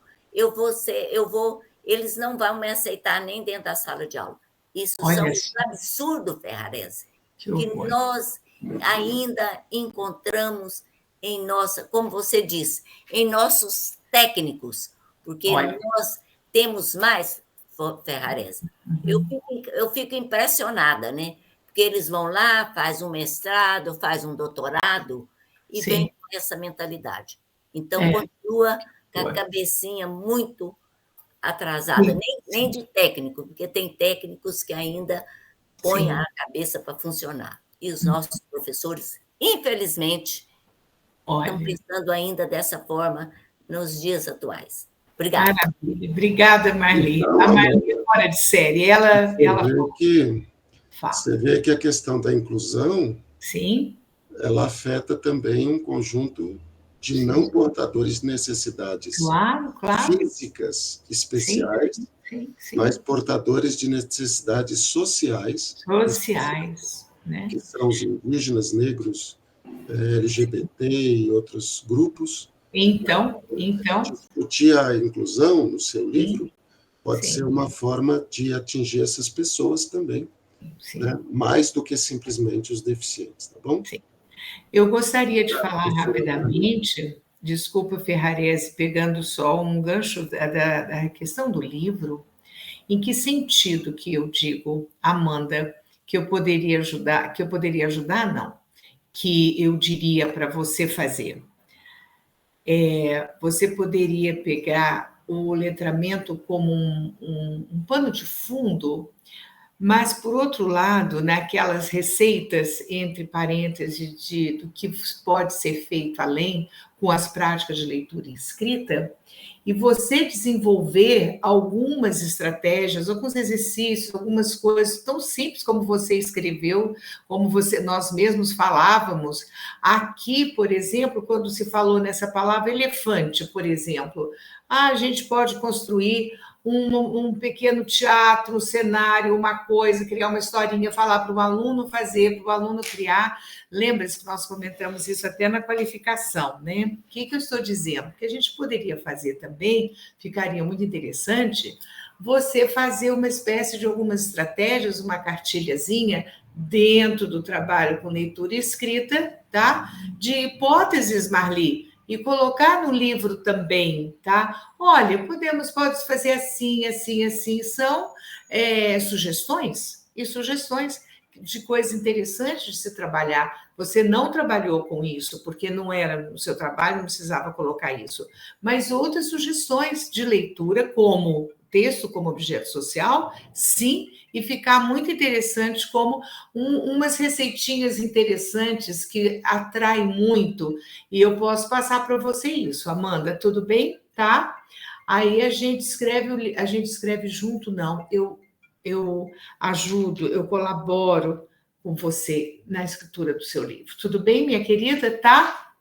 eles não vão me aceitar nem dentro da sala de aula. Isso são um absurdo, Ferrarese, que nós ainda encontramos em como você disse, em nossos técnicos, porque nós temos mais, Ferrarese. Eu fico impressionada, né? Porque eles vão lá, faz um mestrado, faz um doutorado e vem com essa mentalidade. Então, continua com a cabecinha muito atrasada, nem de técnico, porque tem técnicos que ainda põem a cabeça para funcionar. E os nossos professores, infelizmente, estão pensando ainda dessa forma nos dias atuais. Obrigada. Maravilha. Obrigada, Marli. A Marli é fora de série. Você vê que a questão da inclusão, sim, ela afeta também um conjunto de não portadores de necessidades físicas especiais, mas portadores de necessidades sociais, né? Que são os indígenas, negros, LGBT e outros grupos. Então. Discutir a inclusão no seu livro pode ser uma forma de atingir essas pessoas também, né? Mais do que simplesmente os deficientes, tá bom? Sim. Eu gostaria de falar rapidamente, desculpa, Ferrarese, pegando só um gancho da questão do livro, em que sentido que eu digo, Amanda, que eu poderia ajudar, não, que eu diria para você fazer. Você poderia pegar o letramento como um pano de fundo, mas, por outro lado, naquelas receitas, entre parênteses, do que pode ser feito além, com as práticas de leitura e escrita, e você desenvolver algumas estratégias, alguns exercícios, algumas coisas tão simples como você escreveu, como nós mesmos falávamos. Aqui, por exemplo, quando se falou nessa palavra elefante, por exemplo, a gente pode construir um pequeno teatro, um cenário, uma coisa, criar uma historinha, falar para o aluno fazer, para o aluno criar. Lembra-se que nós comentamos isso até na qualificação, né? O que eu estou dizendo? Que a gente poderia fazer também, ficaria muito interessante, você fazer uma espécie de algumas estratégias, uma cartilhazinha dentro do trabalho com leitura e escrita, tá? De hipóteses, Marli, e colocar no livro também, tá? Olha, pode fazer assim, assim, assim. São sugestões de coisas interessantes de se trabalhar. Você não trabalhou com isso, porque não era no seu trabalho, não precisava colocar isso. Mas outras sugestões de leitura, como texto como objeto social, sim, e ficar muito interessante como umas receitinhas interessantes que atraem muito. E eu posso passar para você isso, Amanda, tudo bem? Tá? Aí a gente escreve junto, não. Eu ajudo, eu colaboro com você na escritura do seu livro. Tudo bem, minha querida? Tá?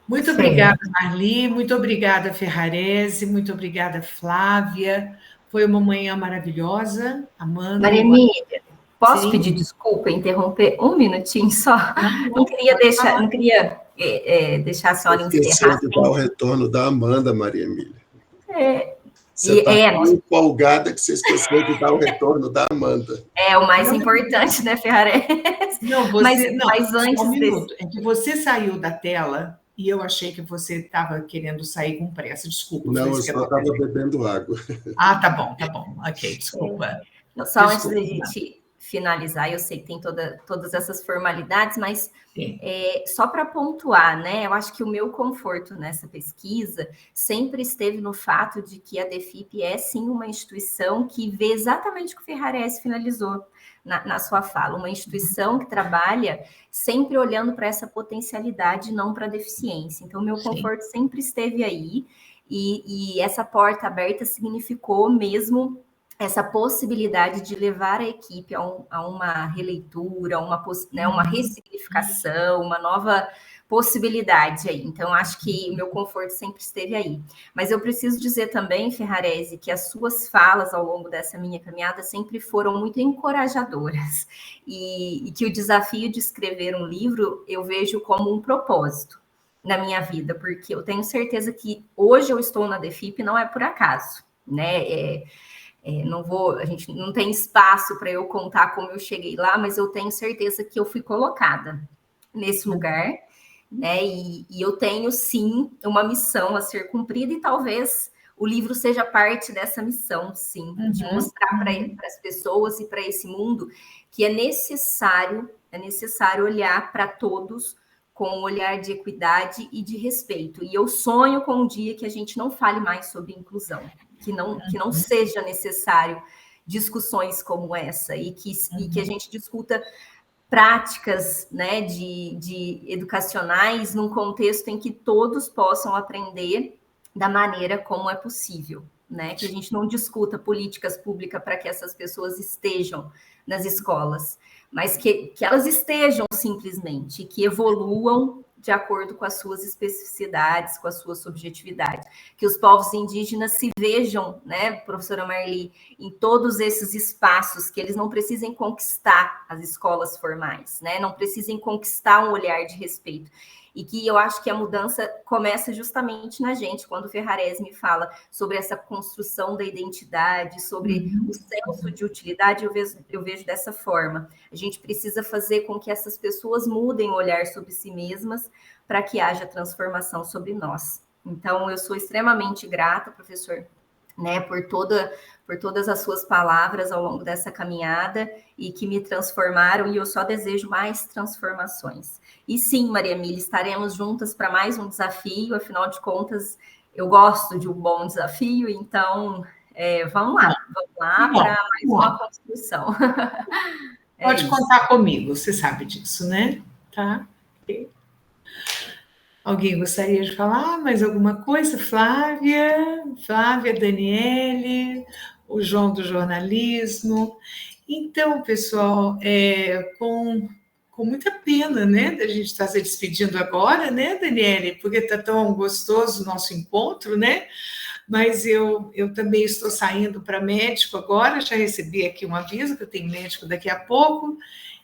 Muito obrigada, Marli, muito obrigada, Ferrarese, muito obrigada, Flávia. Foi uma manhã maravilhosa, Amanda. Maria Emília, posso pedir desculpa, interromper um minutinho só? Não queria deixar a senhora encerrar. Esqueceu de dar o retorno da Amanda, Maria Emília. Você está tão empolgada que você esqueceu de dar o retorno da Amanda. É o mais importante, né, Ferrarese? Mas antes um minuto. É que você saiu da tela e eu achei que você estava querendo sair com pressa. Desculpa. Não, eu só estava bebendo água. Ah, tá bom. Ok, desculpa. Só antes da gente finalizar, eu sei que tem todas essas formalidades, mas só para pontuar, né? Eu acho que o meu conforto nessa pesquisa sempre esteve no fato de que a DEFIP é sim uma instituição que vê exatamente o que o Ferrarese finalizou na sua fala, uma instituição que trabalha sempre olhando para essa potencialidade, não para a deficiência. Então, o meu conforto sempre esteve aí, e essa porta aberta significou mesmo essa possibilidade de levar a equipe a uma releitura, uma ressignificação, uma nova possibilidade aí. Então, acho que o meu conforto sempre esteve aí. Mas eu preciso dizer também, Ferrarese, que as suas falas ao longo dessa minha caminhada sempre foram muito encorajadoras, e que o desafio de escrever um livro eu vejo como um propósito na minha vida, porque eu tenho certeza que hoje eu estou na DEFIP não é por acaso, né? A gente não tem espaço para eu contar como eu cheguei lá, mas eu tenho certeza que eu fui colocada nesse lugar, né? E eu tenho, sim, uma missão a ser cumprida, e talvez o livro seja parte dessa missão, sim, de mostrar para as pessoas e para esse mundo que é necessário olhar para todos com um olhar de equidade e de respeito. E eu sonho com um dia que a gente não fale mais sobre inclusão, que não seja necessário discussões como essa, e que a gente discuta práticas, né, de educacionais num contexto em que todos possam aprender da maneira como é possível, né? Que a gente não discuta políticas públicas para que essas pessoas estejam nas escolas, mas que elas estejam simplesmente, que evoluam de acordo com as suas especificidades, com a sua subjetividade. Que os povos indígenas se vejam, né, professora Marli, em todos esses espaços, que eles não precisem conquistar as escolas formais, né, não precisem conquistar um olhar de respeito. E que eu acho que a mudança começa justamente na gente, quando o Ferrarese me fala sobre essa construção da identidade, sobre o senso de utilidade, eu vejo dessa forma. A gente precisa fazer com que essas pessoas mudem o olhar sobre si mesmas para que haja transformação sobre nós. Então, eu sou extremamente grata, professor, né, por todas as suas palavras ao longo dessa caminhada e que me transformaram, e eu só desejo mais transformações. E sim, Maria Emília, estaremos juntas para mais um desafio, afinal de contas, eu gosto de um bom desafio, então vamos lá para mais uma construção. Pode contar comigo, você sabe disso, né? Tá? Alguém gostaria de falar mais alguma coisa? Flávia, Daniele, o João do jornalismo. Então, pessoal, com muita pena, né, da gente estar se despedindo agora, né, Daniele? Porque está tão gostoso o nosso encontro, né? Mas eu também estou saindo para médico agora, já recebi aqui um aviso que eu tenho médico daqui a pouco,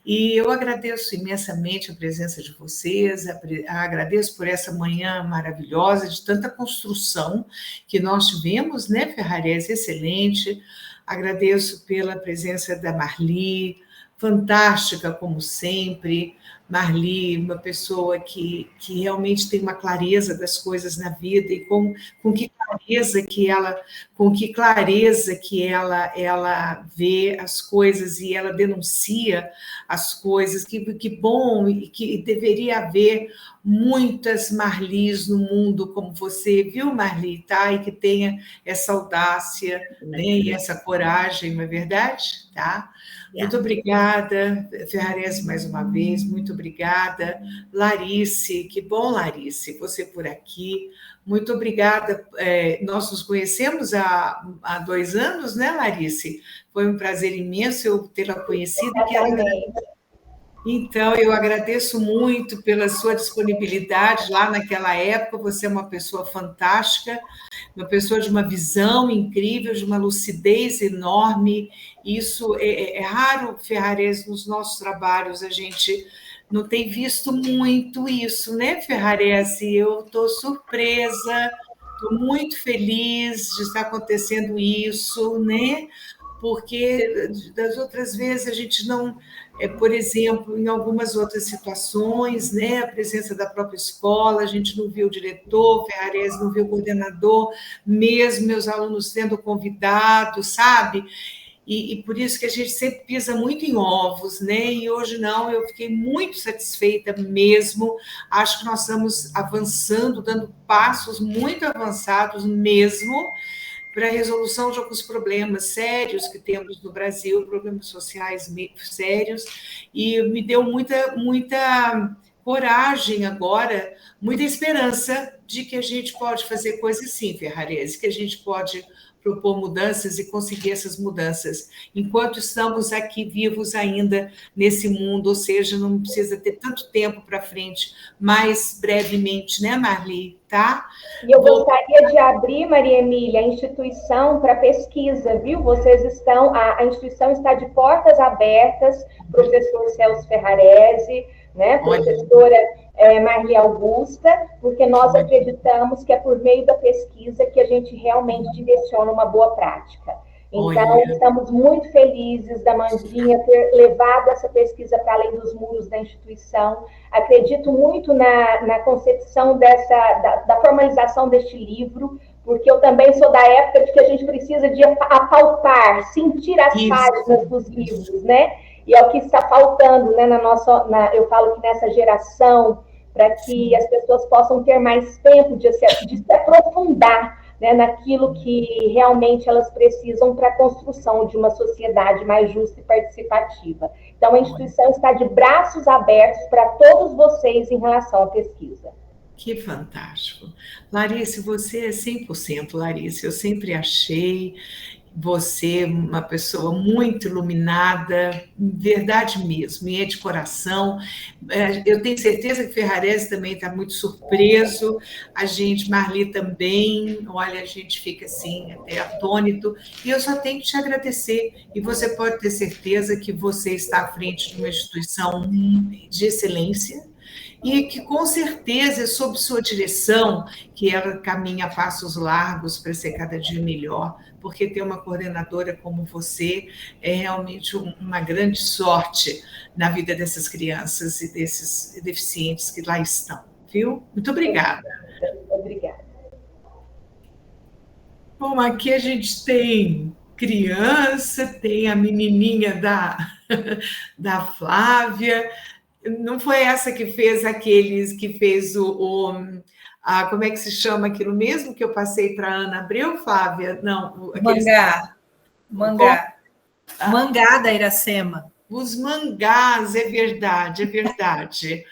e eu agradeço imensamente a presença de vocês, agradeço por essa manhã maravilhosa, de tanta construção que nós tivemos, né, Ferrarese? Excelente. Agradeço pela presença da Marli, fantástica como sempre. Marli, uma pessoa que realmente tem uma clareza das coisas na vida e com que clareza que ela vê as coisas e ela denuncia as coisas, que bom, e que deveria haver muitas Marlis no mundo como você, viu, Marli, tá? E que tenha essa audácia, né, e essa coragem, não é verdade? Tá? Muito obrigada, Ferrarese, mais uma vez, muito obrigada. Larice, que bom, Larice, você por aqui. Muito obrigada. Nós nos conhecemos há 2 anos, né, Larice? Foi um prazer imenso eu tê-la conhecido. Então, eu agradeço muito pela sua disponibilidade lá naquela época. Você é uma pessoa fantástica, uma pessoa de uma visão incrível, de uma lucidez enorme. Isso é raro, Ferrarese, nos nossos trabalhos. A gente não tem visto muito isso, né, Ferrarese? Eu estou surpresa, estou muito feliz de estar acontecendo isso, né? Porque das outras vezes a gente não, por exemplo, em algumas outras situações, né, a presença da própria escola, a gente não viu o diretor, Ferrarese não viu o coordenador, mesmo meus alunos sendo convidados, sabe? E por isso que a gente sempre pisa muito em ovos, né? E hoje não, eu fiquei muito satisfeita mesmo. Acho que nós estamos avançando, dando passos muito avançados mesmo, para a resolução de alguns problemas sérios que temos no Brasil, problemas sociais sérios, e me deu muita coragem agora, muita esperança de que a gente pode fazer coisas sim, Ferrarese, que a gente pode propor mudanças e conseguir essas mudanças, enquanto estamos aqui vivos ainda nesse mundo, ou seja, não precisa ter tanto tempo para frente, mais brevemente, né, Marli? Tá? E eu gostaria de abrir, Maria Emília, a instituição para pesquisa, viu? A instituição está de portas abertas, professor Celso Ferrarese, né, professora Marli Augusta, porque nós acreditamos que é por meio da pesquisa que a gente realmente direciona uma boa prática. Então, estamos muito felizes da Mandinha ter levado essa pesquisa para além dos muros da instituição. Acredito muito na concepção da formalização deste livro, porque eu também sou da época de que a gente precisa de apalpar, sentir as páginas dos livros, né? E é o que está faltando, né, eu falo que nessa geração, para que as pessoas possam ter mais tempo de se aprofundar, né, naquilo que realmente elas precisam para a construção de uma sociedade mais justa e participativa. Então, a instituição está de braços abertos para todos vocês em relação à pesquisa. Que fantástico. Larice, você é 100%, Larice. Eu sempre achei você uma pessoa muito iluminada, verdade mesmo, e é de coração. Eu tenho certeza que Ferrarese também está muito surpreso, a gente, Marli também, olha, a gente fica assim, até atônito, e eu só tenho que te agradecer, e você pode ter certeza que você está à frente de uma instituição de excelência, e que com certeza é sob sua direção que ela caminha a passos largos para ser cada dia melhor, porque ter uma coordenadora como você é realmente uma grande sorte na vida dessas crianças e desses deficientes que lá estão, viu? Muito obrigada. Obrigada. Bom, aqui a gente tem criança, tem a menininha da Flávia. Não foi essa que fez como é que se chama aquilo mesmo que eu passei para a Ana Abreu, Flávia? Não, Mangá. Mangá da Iracema. Os mangás, é verdade, é verdade.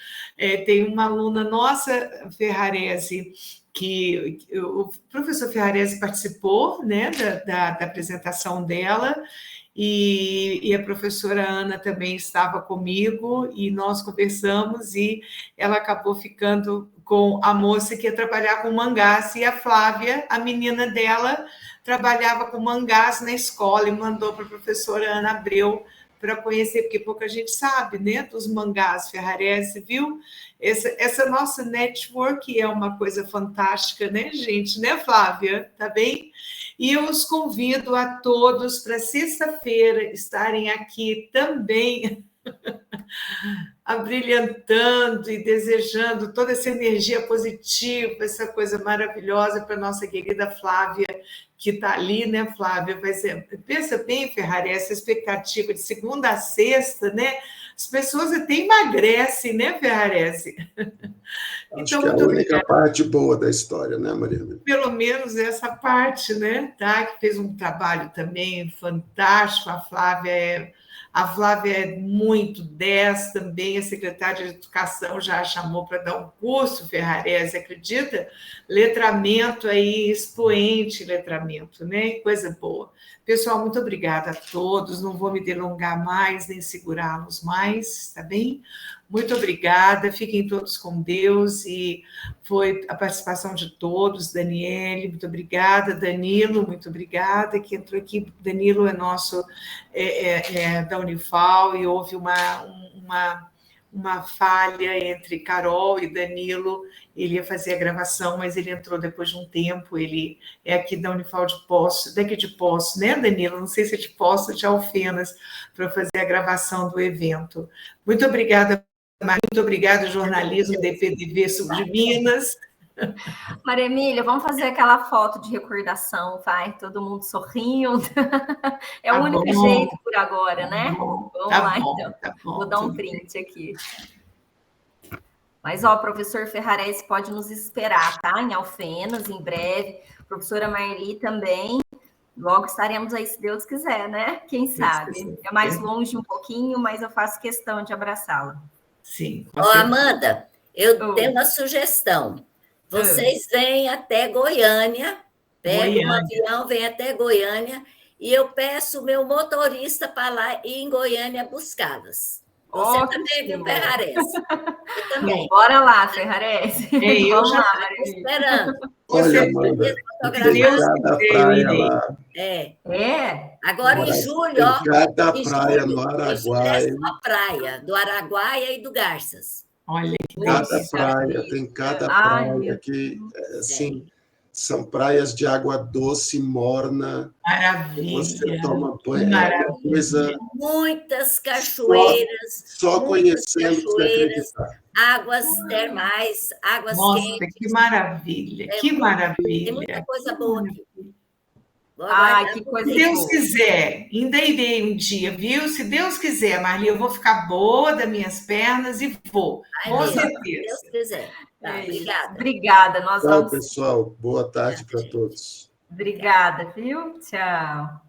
Tem uma aluna nossa, Ferrarese, que o professor Ferrarese participou, né, da apresentação dela, e a professora Ana também estava comigo, e nós conversamos, e ela acabou ficando com a moça que ia trabalhar com mangás, e a Flávia, a menina dela, trabalhava com mangás na escola, e mandou para a professora Ana Abreu para conhecer, porque pouca gente sabe, né, dos mangás Ferrarese, viu? Essa nossa network é uma coisa fantástica, né, gente? Né, Flávia? Tá bem? E eu os convido a todos para sexta-feira estarem aqui também, abrilhantando e desejando toda essa energia positiva, essa coisa maravilhosa para a nossa querida Flávia, que está ali, né, Flávia? Vai ser, pensa bem, Ferrari, essa expectativa de segunda a sexta, né? As pessoas até emagrecem, né, Acho Ferrarese? Então, que é a única parte boa da história, né, Mariana? Pelo menos essa parte, né? Tá? Que fez um trabalho também fantástico. A Flávia é muito 10 também, a secretária de Educação já a chamou para dar um curso, Ferrarese, acredita? Letramento aí, expoente letramento, né? Coisa boa. Pessoal, muito obrigada a todos, não vou me delongar mais, nem segurá-los mais, tá bem? Muito obrigada, fiquem todos com Deus, e foi a participação de todos, Daniele, muito obrigada, Danilo, muito obrigada, que entrou aqui, Danilo é nosso, da Unifal, e houve uma falha entre Carol e Danilo, ele ia fazer a gravação, mas ele entrou depois de um tempo, ele é aqui da Unifal de Poços, daqui de Poços, né, Danilo? Não sei se é de Poços ou de Alfenas, para fazer a gravação do evento. Muito obrigada, muito obrigada, jornalismo DPDV Sul de Minas. Maria Emília, vamos fazer aquela foto de recordação, vai? Todo mundo sorrindo. É o único jeito por agora, né? Vamos lá, então. Vou dar um print aqui. Mas, ó, o professor Ferrarese pode nos esperar, tá? Em Alfenas, em breve. Professora Marli também. Logo estaremos aí, se Deus quiser, né? Quem sabe? É mais longe um pouquinho, mas eu faço questão de abraçá-la. Sim. Ó, Amanda, eu tenho uma sugestão. Vocês vêm até Goiânia, pegam um avião, vêm até Goiânia, e eu peço o meu motorista para lá ir em Goiânia buscá-las. Você também, viu, Ferrarese? Eu também. Bora lá, Ferrarese. Vamos lá, Maria. Esperando. Olha, Amanda, tem cada praia lá. Agora, em julho, ó. Cada praia no Araguaia. É só praia, do Araguaia e do Garças. Olha, cada praia, tem cada praia que, assim, são praias de água doce, morna. Maravilha. Você toma banho, é uma coisa... Muitas cachoeiras. Só conhecendo você acreditar. Águas termais, águas quentes. Nossa, que maravilha, que maravilha. Tem muita coisa boa aqui. Que coisa Se Deus quiser, ainda irei um dia, viu? Se Deus quiser, Marli, eu vou ficar boa das minhas pernas e vou. Com certeza. Se Deus quiser. Tá, obrigada. Obrigada. Nós Tchau, pessoal. Boa tarde para todos. Obrigada, viu? Tchau.